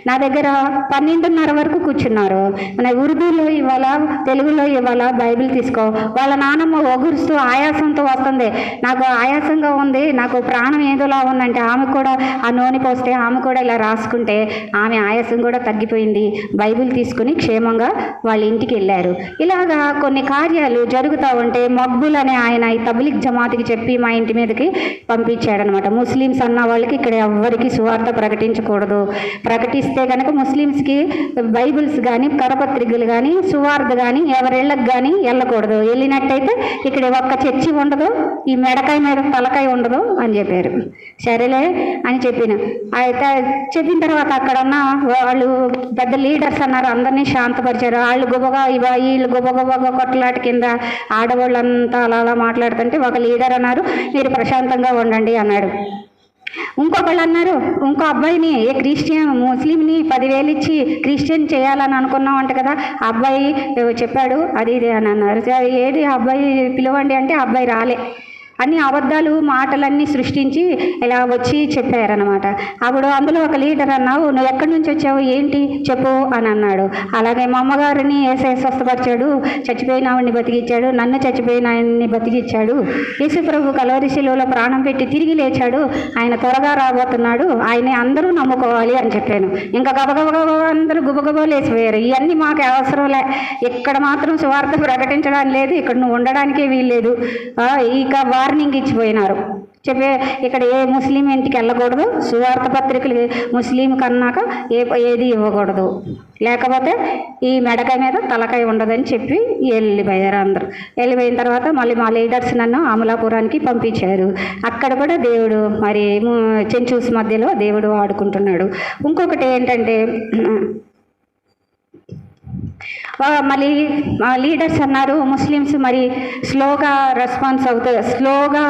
నా దగ్గర 12:30 వరకు కూర్చున్నారు. మన ఉర్దూలో ఇవాళ, తెలుగులో ఇవాళ బైబిల్ తీసుకో. వాళ్ళ నాన్నమ్మ ఒగురుస్తూ ఆయాసంతో వస్తుంది, నాకు ఆయాసంగా ఉంది, నాకు ప్రాణం ఏదోలా ఉందంటే ఆమె కూడా ఆ నూనె పోస్తే ఆమె కూడా ఇలా రాసుకుంటే ఆమె ఆయాసం కూడా తగ్గిపోయింది. బైబిల్ తీసుకుని క్షేమంగా వాళ్ళ ఇంటికి వెళ్ళారు. ఇలాగా కొన్ని కార్యాలు జరుగుతూ ఉంటే మక్బుల్ అనే ఆయన ఈ తబ్లిగ్ జమాత్కి చెప్పి మా ఇంటి మీదకి పంపించాడనమాట. ముస్లిమ్స్ అన్న వాళ్ళకి ఇక్కడ ఎవ్వరికి సువార్త ప్రకటించకూడదు, ప్రకటిస్తే కనుక ముస్లిమ్స్కి బైబిల్స్ కానీ కరపత్రికలు కానీ సువార్త కానీ ఎవరిళ్ళకి కానీ వెళ్ళకూడదు, వెళ్ళినట్టయితే ఇక్కడ ఒక్క చర్చి ఉండదు, ఈ మెడకాయ మీద తలకాయ ఉండదు అని చెప్పారు. సరేలే అని చెప్పిన. అయితే చెప్పిన తర్వాత అక్కడ ఉన్న వాళ్ళు పెద్ద లీడర్స్ అన్నారు, అందరినీ శాంతపరిచారు. వాళ్ళు వీళ్ళు గుబగొబగా కొట్లాట కింద ఆడవాళ్ళంతా అలా మాట్లాడుతుంటే ఒక లీడర్ అన్నారు, మీరు ప్రశాంతంగా ఉండండి అన్నాడు. ఇంకొకళ్ళు అన్నారు, ఇంకో అబ్బాయిని ముస్లింని 10,000 ఇచ్చి క్రిస్టియన్ చేయాలని అనుకున్నాం అంట కదా, ఆ అబ్బాయి చెప్పాడు అది ఇది అని అన్నారు. ఏది అబ్బాయి పిలవండి అంటే అబ్బాయి రాలే. అన్ని అబద్ధాలు మాటలన్నీ సృష్టించి ఇలా వచ్చి చెప్పారనమాట. అప్పుడు అందులో ఒక లీడర్ అన్నావు, నువ్వు ఎక్కడి నుంచి వచ్చావు, ఏంటి చెప్పు అని అన్నాడు. అలాగే మా అమ్మగారిని యేసయ్య స్వస్థపరిచాడు, చచ్చిపోయిన ఆవిడ్ని బతికిచ్చాడు, నన్ను చచ్చిపోయిన ఆయన్ని బతికిచ్చాడు, యేసు ప్రభు కల్వరి శిలువలో ప్రాణం పెట్టి తిరిగి లేచాడు, ఆయన త్వరగా రాబోతున్నాడు, ఆయనే అందరూ నమ్ముకోవాలి అని చెప్పాను. ఇంకా గబగబగబ అందరూ గుబగబా లేచిపోయారు. ఇవన్నీ మాకు అవసరంలే, ఇక్కడ మాత్రం సువార్త ప్రకటించడానికి లేదు, ఇక్కడ నువ్వు ఉండడానికే వీల్లేదు, ఇక వార్నింగ్ ఇచ్చిపోయినారు. ఇక్కడ ఏ ముస్లిం ఇంటికి వెళ్ళకూడదు, సువార్త పత్రికలు ముస్లిం కన్నాక ఏది ఇవ్వకూడదు, లేకపోతే ఈ మెడకాయ మీద తలకాయ ఉండదని చెప్పి వెళ్ళిపోయారు అందరూ. వెళ్ళిపోయిన తర్వాత మళ్ళీ మా లీడర్స్ నన్ను అమలాపురానికి పంపించారు. అక్కడ కూడా దేవుడు మరి చెంచూస్ మధ్యలో దేవుడు ఆడుకుంటున్నాడు. ఇంకొకటి ఏంటంటే మళ్ళీ లీడర్స్ అన్నారు, ముస్లిమ్స్ మరి స్లోగా రెస్పాన్స్ అవుతారు, స్లోగా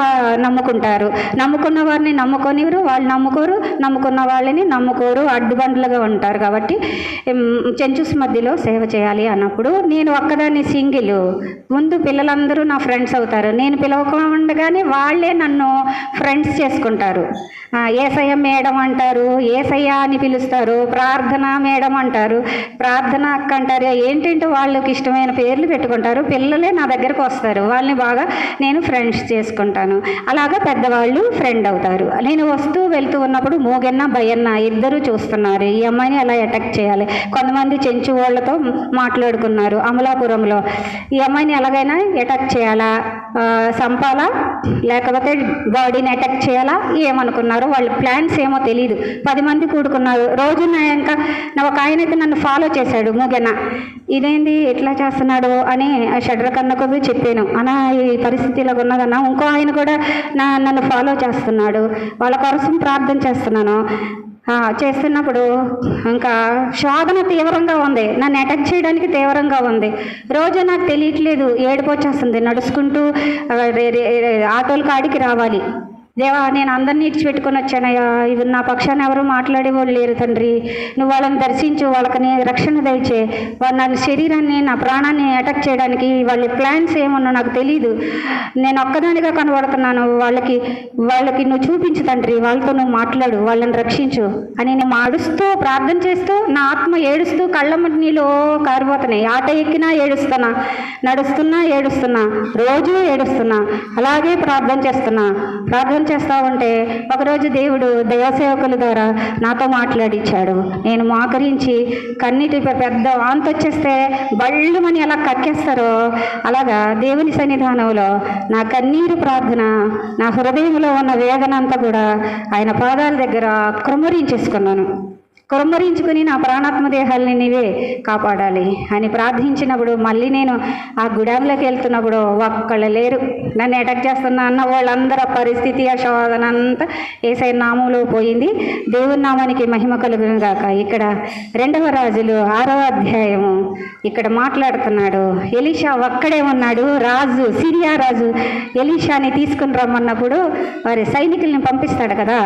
నమ్ముకుంటారు, నమ్ముకున్న వారిని నమ్ముకొనివ్వరు, వాళ్ళు నమ్ముకోరు, నమ్ముకున్న వాళ్ళని నమ్ముకోరు, అడ్డుబండ్లుగా ఉంటారు. కాబట్టి చెంచుస్ మధ్యలో సేవ చేయాలి అన్నప్పుడు నేను ఒక్కదాన్ని సింగిల్, ముందు పిల్లలందరూ నా ఫ్రెండ్స్ అవుతారు, నేను పిలవకుండగానే వాళ్ళే నన్ను ఫ్రెండ్స్ చేసుకుంటారు. ఏసయ్య మేడం అంటారు, ఏసయ్య అని పిలుస్తారు, ప్రార్థన మేడం అంటారు, ప్రార్థన అక్క అంటారు, ఏంటంటే వాళ్ళకి ఇష్టమైన పేర్లు పెట్టుకుంటారు. పిల్లలే నా దగ్గరకు వస్తారు, వాళ్ళని బాగా నేను ఫ్రెండ్స్ చేసుకుంటాను. అలాగా పెద్దవాళ్ళు ఫ్రెండ్ అవుతారు. నేను వెళ్తూ ఉన్నప్పుడు మోగన్న భయన్న ఇద్దరు చూస్తున్నారు, ఈ అమ్మాయిని ఎలా అటాక్ చేయాలి. కొంతమంది చెంచు వాళ్ళతో మాట్లాడుకున్నారు అమలాపురంలో, ఈ అమ్మాయిని ఎలాగైనా అటాక్ చేయాలా, సంపాలా, లేకపోతే బాడీని అటాక్ చేయాలా, ఏమనుకున్నారు. వాళ్ళ ప్లాన్స్ ఏమో తెలియదు. 10 మంది కూడుకున్నారు. రోజు ఇంకా ఒక ఆయన అయితే నన్ను ఫాలో చేశాడు, మోగన్న, ఇదేంది ఎట్లా చేస్తున్నాడు అని షడ్రకన్నకు చెప్పాను, అన్నా ఈ పరిస్థితిలో ఉన్నదన్నా. ఇంకో ఆయన కూడా నన్ను ఫాలో చేస్తున్నాడు, వాళ్ళ కోసం ప్రార్థన చేస్తున్నాను. చేస్తున్నప్పుడు ఇంకా శోధన తీవ్రంగా ఉంది, నన్ను అటాక్ చేయడానికి తీవ్రంగా ఉంది. రోజు నాకు తెలియట్లేదు, ఏడుపు వచ్చేస్తుంది. నడుచుకుంటూ ఆటోల కాడికి రావాలి. దేవా, నేను అందరినీ ఇచ్చిపెట్టుకొని వచ్చానయ్యా, ఇవి నా పక్షాన్ని ఎవరు మాట్లాడేవాళ్ళు లేరు తండ్రి, నువ్వు వాళ్ళని దర్శించు, వాళ్ళకి రక్షణ దయచే. వాళ్ళ నా శరీరాన్ని, నా ప్రాణాన్ని అటాక్ చేయడానికి వాళ్ళ ప్లాన్స్ ఏమన్నా నాకు తెలీదు, నేను ఒక్కదానిగా కనబడుతున్నాను, వాళ్ళకి నువ్వు చూపించు తండ్రి, వాళ్ళతో నువ్వు మాట్లాడు, వాళ్ళని రక్షించు అని నేను అడుస్తూ ప్రార్థన చేస్తూ, నా ఆత్మ ఏడుస్తూ కళ్ళమ్మటి నీళ్ళు కారిపోతున్నాయి. ఆటో ఎక్కినా ఏడుస్తున్నా, నడుస్తున్నా ఏడుస్తున్నా, రోజు ఏడుస్తున్నా, అలాగే ప్రార్థన చేస్తా ఉంటే ఒకరోజు దేవుడు దైవసేవకుల ద్వారా నాతో మాట్లాడిచ్చాడు. నేను మోకరించి కన్నీటి పెద్ద వాంతి వచ్చేస్తే బళ్ళుమని ఎలా కక్కేస్తారో అలాగా దేవుని సన్నిధానంలో నా కన్నీరు ప్రార్థన, నా హృదయంలో ఉన్న వేదన అంతా కూడా ఆయన పాదాల దగ్గర కుమ్మరించుకుని నా ప్రాణాత్మ దేహాలని నీవే కాపాడాలి అని ప్రార్థించినప్పుడు మళ్ళీ నేను ఆ గుడాంలోకి వెళ్తున్నప్పుడు ఒక్కళ్ళు లేరు. నన్ను అటాక్ చేస్తున్నా అన్న వాళ్ళందరూ పరిస్థితి, ఆ శోధన అంతా యేసయ్య నామంలో పోయింది. దేవుని నామానికి మహిమ కలుగును గాక. ఇక్కడ 2వ రాజులు 6వ అధ్యాయము ఇక్కడ మాట్లాడుతున్నాడు. ఎలీషా ఒక్కడే ఉన్నాడు. రాజు, సిరియా రాజు ఎలీషాని తీసుకుని రమ్మన్నప్పుడు వారి సైనికుల్ని పంపిస్తాడు కదా.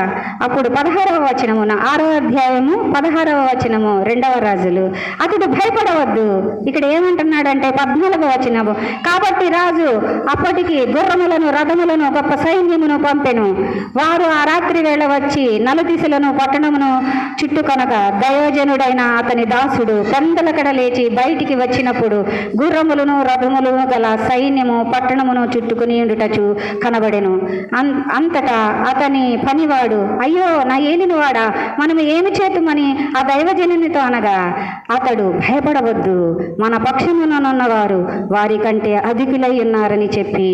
అప్పుడు 16వ వచనమున 6వ అధ్యాయము 16వ వచనము 2వ రాజులు, అతడు భయపడవద్దు. ఇక్కడ ఏమంటున్నాడంటే 14వ వచనము, కాబట్టి రాజు అప్పటికి గుర్రములను, రథములను, గొప్ప సైన్యమును పంపెను. వారు ఆ రాత్రి వేళ వచ్చి నలుదిశలను పట్టణమును చుట్టుకొనక దయోజనుడైన అతని దాసుడు పెందలకడ లేచి బయటికి వచ్చినప్పుడు గుర్రములను, రథములను గల సైన్యము పట్టణమును చుట్టుకుని ఉండుటచు కనబడెను. అంతటా అతని పనివాడు, అయ్యో నా ఏలినవాడా, మనము ఏమి చేతుమని ఆ దైవజనునితో అనగా, అతడు భయపడవద్దు, మన పక్షముననున్నవారు వారి కంటే అధికులై ఉన్నారని చెప్పి,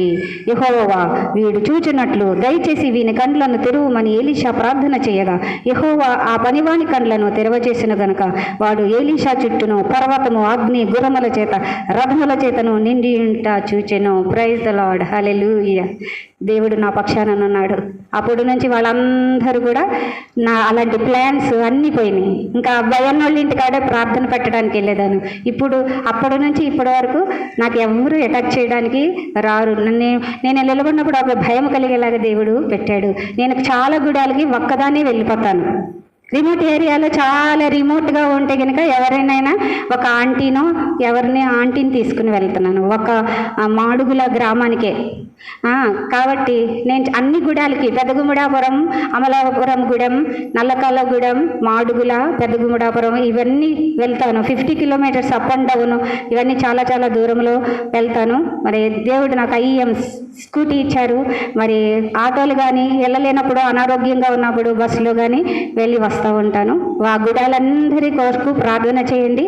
యెహోవా వీడు చూచినట్లు దయచేసి వీని కండ్లను తెరువుమని ఎలీషా ప్రార్థన చేయగా, యెహోవా ఆ పనివాని కండ్లను తెరవచేసిన గనుక వాడు ఎలీషా చుట్టూను పర్వతము, అగ్ని, గుర్రముల చేత, రథముల చేతను నిండి ఉంటా చూచెను. ప్రైజ్ ద లార్డ్, హల్లెలూయా. దేవుడు నా పక్షానన్నాడు. అప్పుడు నుంచి వాళ్ళందరూ కూడా అలాంటి ప్లాన్స్ అన్నీ పోయినాయి. ఇంకా భయన్నోళ్ళ ఇంటికాడే ప్రార్థన పెట్టడానికి వెళ్ళేదాన్ని. అప్పటి నుంచి ఇప్పటి వరకు నాకు ఎవరు అటాక్ చేయడానికి రారు. నేను నిలబడినప్పుడు ఒక భయం కలిగేలాగా దేవుడు పెట్టాడు. నేను చాలా గుడాలకి ఒక్కదాన్ని వెళ్ళిపోతాను. రిమోట్ ఏరియాలో చాలా రిమోట్గా ఉంటే కనుక ఎవరైనా ఒక ఆంటీని తీసుకుని వెళ్తున్నాను, ఒక మాడుగుల గ్రామానికే. కాబట్టి నేను అన్ని గుడాలకి, పెద్దగుముడాపురం, అమలాపురం గుడెం, నల్లకాలగూడెం, మాడుగుల, పెద్దగుముడాపురం ఇవన్నీ వెళ్తాను. 50 కిలోమీటర్స్ అప్ అండ్ డౌన్, ఇవన్నీ చాలా చాలా దూరంలో వెళ్తాను. మరి దేవుడు నాకు IEM స్కూటీ ఇచ్చారు. మరి ఆటోలు కానీ వెళ్ళలేనప్పుడు, అనారోగ్యంగా ఉన్నప్పుడు బస్సులో కానీ వెళ్ళి వస్తూ ఉంటాను. ఆ గుడాలందరి కొరకు ప్రార్థన చేయండి,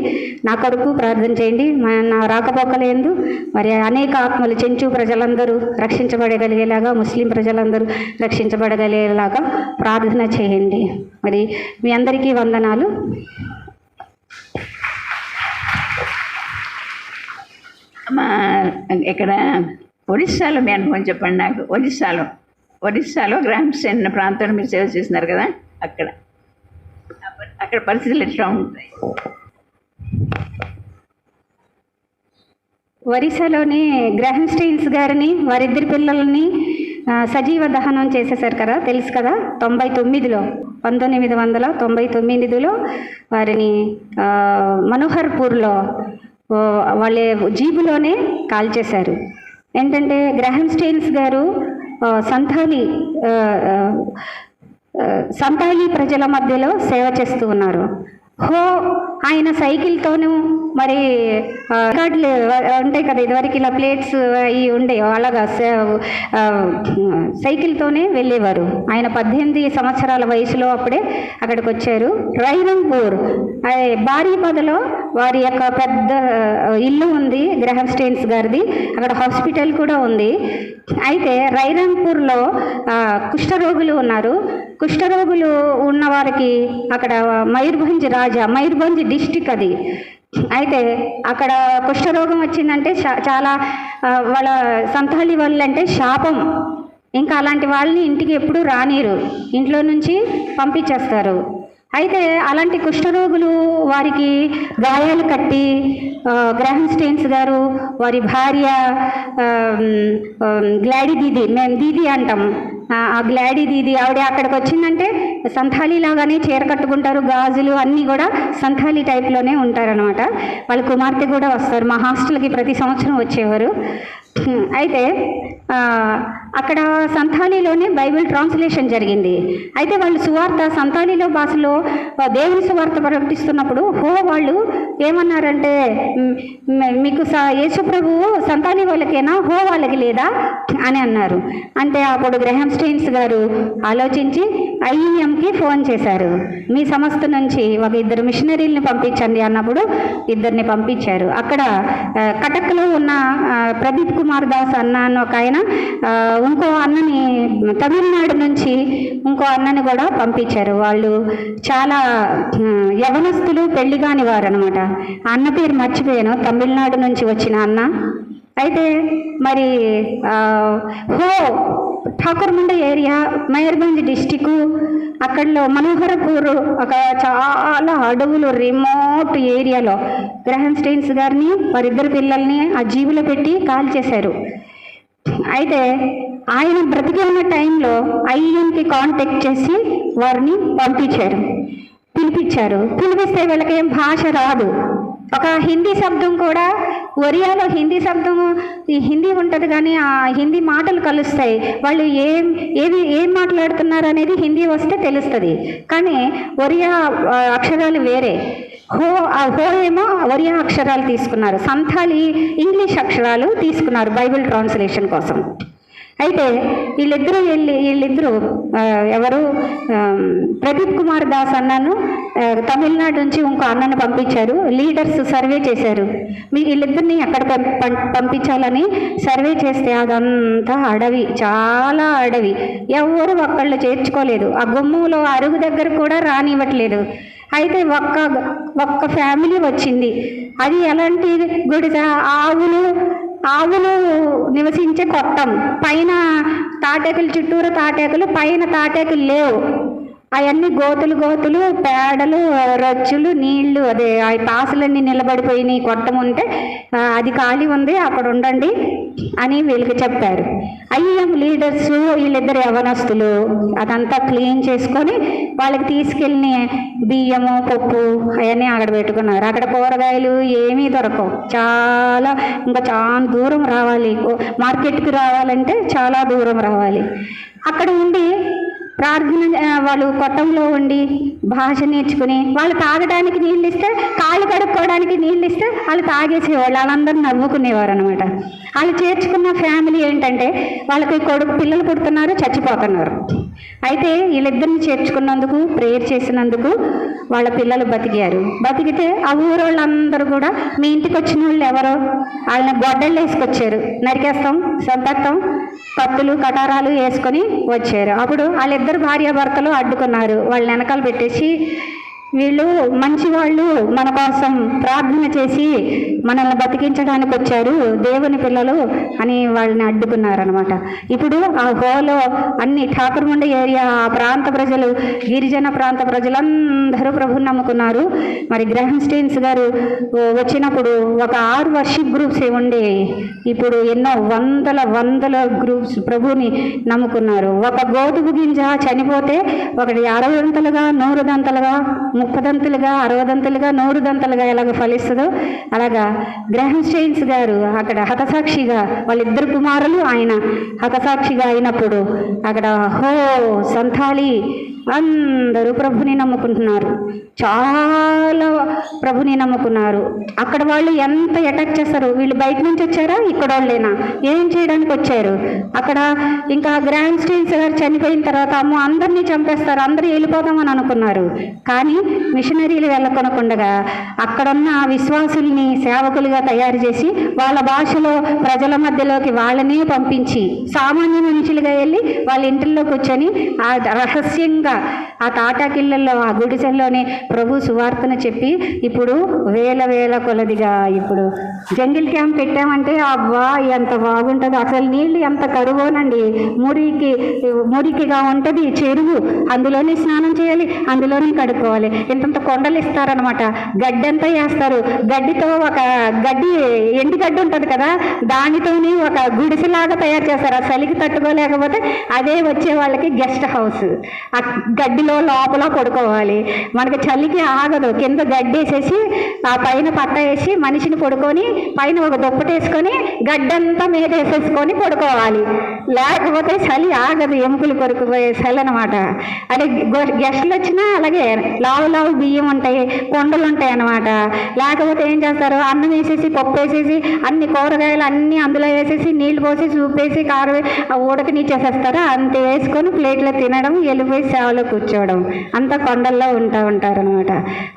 నా కొరకు ప్రార్థన చేయండి. నా రాకపోకలేందు మరి అనేక ఆత్మలు, చెంచు ప్రజలందరూ రక్షించబడగలిగేలాగా, ముస్లిం ప్రజలందరూ రక్షించబడగలిగేలాగా ప్రార్థన చేయండి. మరి మీ అందరికీ వందనాలు. ఇక్కడ ఒరిస్సాలో మీ అనుభవం చెప్పండి నాకు. ఒరిస్సాలో గ్రామ్స్ అన్న ప్రాంతంలో మీరు సేవ చేస్తున్నారు కదా, అక్కడ పరిస్థితులు ఎట్లా ఉంటాయి? ఒరిస్సాలోని గ్రాహం స్టీన్స్ గారిని, వారిద్దరి పిల్లల్ని సజీవ దహనం చేసేసారు కదా, తెలుసు కదా. 1999లో వారిని మనోహర్పూర్లో వాళ్ళ జీబులోనే కాల్చేశారు. ఏంటంటే గ్రాహం స్టీన్స్ గారు సంతాలీ ప్రజల మధ్యలో సేవ చేస్తూ ఉన్నారు. ఆయన సైకిల్తోనూ మరి రికార్డులు ఉంటాయి కదా, ఇదివరకు ఇలా ప్లేట్స్ అవి ఉండే, అలాగా సైకిల్తోనే వెళ్ళేవారు. ఆయన 18 సంవత్సరాల వయసులో అప్పుడే అక్కడికి వచ్చారు. రైరంపూర్ బారీపదలో వారి యొక్క పెద్ద ఇల్లు ఉంది, గ్రాహం స్టీన్స్ గారిది. అక్కడ హాస్పిటల్ కూడా ఉంది. అయితే రైరంపూర్లో కుష్ఠరోగులు ఉన్నారు. కుష్ఠరోగులు ఉన్న వారికి అక్కడ మయూర్భంజ్ డిస్టిక్ అది. అయితే అక్కడ కుష్ఠరోగం వచ్చిందంటే చాలా వాళ్ళ సంతాలి వాళ్ళంటే శాపం. ఇంకా అలాంటి వాళ్ళని ఇంటికి ఎప్పుడూ రానిరు, ఇంట్లో నుంచి పంపించేస్తారు. అయితే అలాంటి కుష్ఠరోగులు వారికి గాయాలు కట్టి గ్రాహం స్టెయిన్స్ గారు వారి భార్య గ్లాడీ దీది, మేము దీది అంటాం, ఆ గ్లాడీ దీది ఆవిడ అక్కడికి వచ్చిందంటే సంథాలీ లాగానే చీర కట్టుకుంటారు, గాజులు అన్నీ కూడా సంథాలీ టైప్లోనే ఉంటారనమాట. వాళ్ళ కుమార్తె కూడా వస్తారు, మా హాస్టల్కి ప్రతి సంవత్సరం వచ్చేవారు. అయితే అక్కడ సంథాలీలోనే బైబిల్ ట్రాన్స్లేషన్ జరిగింది. అయితే వాళ్ళు సువార్త సంథాలీలో భాషలో దేవుని సువార్త ప్రకటిస్తున్నప్పుడు వాళ్ళు ఏమన్నారంటే, మీకు యేసు ప్రభువు సంథాలీ వాళ్ళకేనా, వాళ్ళకి లేదా అని అన్నారు. అంటే అప్పుడు గ్రహాం స్టెయిన్స్ గారు ఆలోచించి ఐఎంకి ఫోన్ చేశారు, మీ సంస్థ నుంచి ఒక 2 మిషనరీలను పంపించండి అన్నప్పుడు 2 పంపించారు. అక్కడ కటక్లో ఉన్న ప్రదీప్ కుమార్ దాస్ అన్న అని ఒక ఆయన, ఇంకో అన్నని తమిళనాడు నుంచి ఇంకో అన్నని కూడా పంపించారు. వాళ్ళు చాలా యవనస్తులు, పెళ్లి కాని వారు అనమాట. అన్న పేరు మర్చిపోయాను, తమిళనాడు నుంచి వచ్చిన అన్న. అయితే మరి ఠాకూర్మండ ఏరియా, మయూర్భంజ్ డిస్టిక్, అక్కడలో మనోహరపూర్, ఒక చాలా అడవులు రిమోట్ ఏరియాలో గ్రహాం స్టెయిన్స్ గారిని వారిద్దరు పిల్లల్ని ఆ జీవులో పెట్టి కాల్ చేశారు. అయితే ఆయన బ్రతికి ఉన్న టైంలో ఐఎంకి కాంటాక్ట్ చేసి వారిని పిలిపిస్తే వీళ్ళకి ఏం భాష రాదు. ఒక హిందీ శబ్దం కూడా, ఒరియాలో హిందీ శబ్దం, ఈ హిందీ ఉంటుంది కానీ ఆ హిందీ మాటలు కలుస్తాయి. వాళ్ళు ఏం మాట్లాడుతున్నారు అనేది హిందీ వస్తే తెలుస్తుంది, కానీ ఒరియా అక్షరాలు వేరే. హో ఏమో ఒరియా అక్షరాలు తీసుకున్నారు, సంథాలీ ఇంగ్లీష్ అక్షరాలు తీసుకున్నారు బైబిల్ ట్రాన్స్లేషన్ కోసం. అయితే వీళ్ళిద్దరూ ఎవరు, ప్రదీప్ కుమార్ దాస్ అన్నను తమిళనాడు నుంచి ఇంకో అన్నను పంపించారు. లీడర్స్ సర్వే చేశారు, వీళ్ళిద్దరిని ఎక్కడ పంపించాలని సర్వే చేస్తే అదంతా అడవి, చాలా అడవి, ఎవరు ఒక్కళ్ళు చేర్చుకోలేదు. ఆ గుమ్మంలో అరుగు దగ్గర కూడా రానివ్వట్లేదు. అయితే ఒక్క ఫ్యామిలీ వచ్చింది. అది ఎలాంటి గుడిస, ఆవులు నివసించే కొట్టం, పైన తాటేకులు, చుట్టూరు తాటేకులు, పైన తాటేకులు లేవు. అవన్నీ గోతులు, పేడలు, రొచ్చులు, నీళ్లు, అదే ఆ తాసులన్నీ నిలబడిపోయినాయి. కొట్టం ఉంటే అది ఖాళీ ఉంది, అక్కడ ఉండండి అని వీళ్ళకి చెప్పారు. ఐఎం లీడర్స్ వీళ్ళిద్దరు యవనస్తులు అదంతా క్లీన్ చేసుకొని వాళ్ళకి తీసుకెళ్ళి బియ్యము, పప్పు అవన్నీ అక్కడ పెట్టుకున్నారు. అక్కడ కూరగాయలు ఏమీ దొరకవు, ఇంకా చాలా దూరం రావాలి, మార్కెట్కి రావాలంటే చాలా దూరం రావాలి. అక్కడ ఉండి ప్రార్థన, వాళ్ళు కొట్టంలో ఉండి భాష నేర్చుకుని, వాళ్ళు తాగడానికి నీళ్ళు ఇస్తే, కాళ్ళు కడుక్కోవడానికి నీళ్ళు ఇస్తే వాళ్ళు తాగేసేవాళ్ళు, వాళ్ళందరూ నవ్వుకునేవారు అనమాట. వాళ్ళు చేర్చుకున్న ఫ్యామిలీ ఏంటంటే వాళ్ళకి పిల్లలు పుడుతున్నారు, చచ్చిపోతున్నారు. అయితే వీళ్ళిద్దరిని చేర్చుకున్నందుకు, ప్రేయర్ చేసినందుకు వాళ్ళ పిల్లలు బతికితే ఆ ఊరోళ్ళందరూ కూడా, మీ ఇంటికి వచ్చిన వాళ్ళు ఎవరో వాళ్ళని గొడ్డళ్ళు వేసుకొచ్చారు, నరికేస్తాం, చంపేస్తాం, కత్తులు కటారాలు వేసుకొని వచ్చారు. అప్పుడు వాళ్ళిద్దరు భార్యాభర్తలు అడ్డుకున్నారు, వాళ్ళని వెనకాల పెట్టేసి, వీళ్ళు మంచి వాళ్ళు, మన కోసం ప్రార్థన చేసి మనల్ని బతికించడానికి వచ్చారు, దేవుని పిల్లలు అని వాళ్ళని అడ్డుకున్నారనమాట. ఇప్పుడు ఆ హోలో అన్ని ఠాకూర్మండ ఏరియా, ఆ ప్రాంత ప్రజలు, గిరిజన ప్రాంత ప్రజలందరూ ప్రభుని నమ్ముకున్నారు. మరి గ్రహాం స్టెయిన్స్ గారు వచ్చినప్పుడు ఒక 6 వర్షిప్ గ్రూప్స్ ఉండేవి, ఇప్పుడు ఎన్నో వందల గ్రూప్స్ ప్రభుని నమ్ముకున్నారు. ఒక గోధుమ గింజ చనిపోతే ఒకటి 60 దంతలుగా, 100 దంతలుగా, 30 దంతలుగా, 60 దంతలుగా, 100 దంతలుగా ఎలాగ ఫలిస్తుందో అలాగా గ్రహాం స్టెయిన్స్ గారు అక్కడ హతసాక్షిగా, వాళ్ళిద్దరు కుమారులు ఆయన హతసాక్షిగా అయినప్పుడు అక్కడ సంథాలీ అందరూ ప్రభుని నమ్ముకుంటున్నారు, చాలా ప్రభుని నమ్ముకున్నారు. అక్కడ వాళ్ళు ఎంత అటాక్ చేస్తారు, వీళ్ళు బయట నుంచి వచ్చారా, ఇక్కడ వాళ్ళేనా, ఏం చేయడానికి వచ్చారు. అక్కడ ఇంకా గ్రహాం స్టెయిన్స్ గారు చనిపోయిన తర్వాత అమ్మో అందరినీ చంపేస్తారు, అందరూ వెళ్ళిపోదామని అనుకున్నారు. కానీ మిషనరీలు వెళ్ళకొనకుండా అక్కడున్న విశ్వాసుల్ని సేవకులుగా తయారు చేసి వాళ్ళ భాషలో ప్రజల మధ్యలోకి వాళ్ళనే పంపించి సామాన్య మనుషులుగా వెళ్ళి వాళ్ళ ఇంటిల్లో కూర్చొని ఆ రహస్యంగా ఆ తాటాకిళ్ళల్లో, ఆ గుడిసెల్లోనే ప్రభు సువార్తను చెప్పి ఇప్పుడు వేల కొలదిగా ఇప్పుడు జంగిల్ క్యాంప్ పెట్టామంటే అబ్బా ఎంత బాగుంటుందో, అసలు నీళ్ళు ఎంత కరువోనండి, మురికిగా ఉంటుంది చెరువు, అందులోనే స్నానం చేయాలి, అందులోనే కడుక్కోవాలి. ఇంతంత కొండలు ఇస్తారనమాట, గడ్డి అంతా వేస్తారు, గడ్డితో ఒక ఎండు గడ్డి ఉంటుంది కదా, దానితోని ఒక గుడిసెలాగా తయారు చేస్తారు. ఆ చలికి తట్టుకోలేకపోతే అదే వచ్చే వాళ్ళకి గెస్ట్ హౌస్, ఆ గడ్డిలో లోపల పడుకోవాలి. మనకి చలికి ఆగదు, కింద గడ్డి వేసేసి ఆ పైన పట్ట వేసి మనిషిని పడుకొని పైన ఒక దుప్పటేసుకొని గడ్డంతా మీద వేసేసుకొని పడుకోవాలి, లేకపోతే చలి ఆగదు, ఎముకలు కొరుకుపోయే చలి అనమాట. అంటే గెస్టులు వచ్చినా అలాగే లావు బియ్యం ఉంటాయి, కొండలు ఉంటాయి అన్నమాట. లేకపోతే ఏం చేస్తారు, అన్నం వేసేసి పప్పు వేసేసి అన్ని కూరగాయలు అన్నీ అందులో వేసేసి నీళ్లు పోసేసి ఉప్పేసి కారం ఉడకనిచ్చేసేస్తారు, అంతే వేసుకొని ప్లేట్లో తినడం, వెళ్ళిపోయి సేవలో కూర్చోవడం, అంతా కొండల్లో ఉంటారనమాట.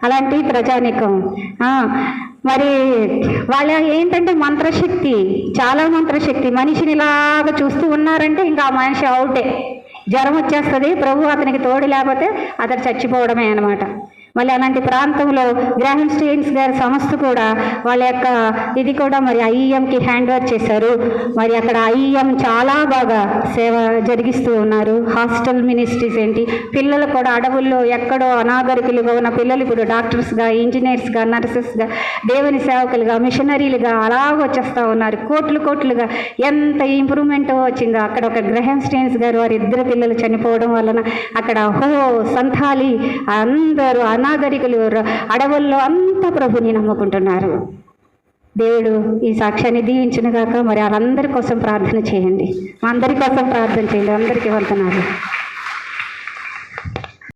అలాంటి ప్రజానికం. మరి వాళ్ళ ఏంటంటే మంత్రశక్తి, చాలా మంత్రశక్తి. మనిషిని ఇలాగ చూస్తూ ఉన్నారంటే ఇంకా ఆ మనిషి అవుటే, జ్వరం వచ్చేస్తుంది, ప్రభు అతనికి తోడు లేకపోతే అతను చచ్చిపోవడమే అనమాట. మళ్ళీ అలాంటి ప్రాంతంలో గ్రాహం స్టెయిన్స్ గారి సంస్థ కూడా వాళ్ళ యొక్క ఇది కూడా మరి ఐఈఎంకి హ్యాండ్ ఓవర్ చేశారు. మరి అక్కడ ఐఈఎం చాలా బాగా సేవ జరిగిస్తూ ఉన్నారు. హాస్టల్ మినిస్ట్రీస్ ఏంటి, పిల్లలు కూడా అడవుల్లో ఎక్కడో అనాగరికులుగా ఉన్న పిల్లలు ఇప్పుడు డాక్టర్స్గా, ఇంజనీర్స్గా, నర్సెస్గా, దేవుని సేవకులుగా, మిషనరీలుగా అలా వచ్చేస్తూ ఉన్నారు. కోట్లుగా ఎంత ఇంప్రూవ్మెంట్ వచ్చిందో. అక్కడ ఒక గ్రాహం స్టెయిన్స్ గారు వారి 2 పిల్లలు చనిపోవడం వలన అక్కడ సంతాలి అందరూ అనాగరికులు అడవుల్లో అంతా ప్రభుని నమ్ముకుంటున్నారు. దేవుడు ఈ సాక్ష్యాన్ని దీవించును గాక. మరి వాళ్ళందరి కోసం ప్రార్థన చేయండి, మా అందరి కోసం ప్రార్థన చేయండి. అందరికీ వందనాలు.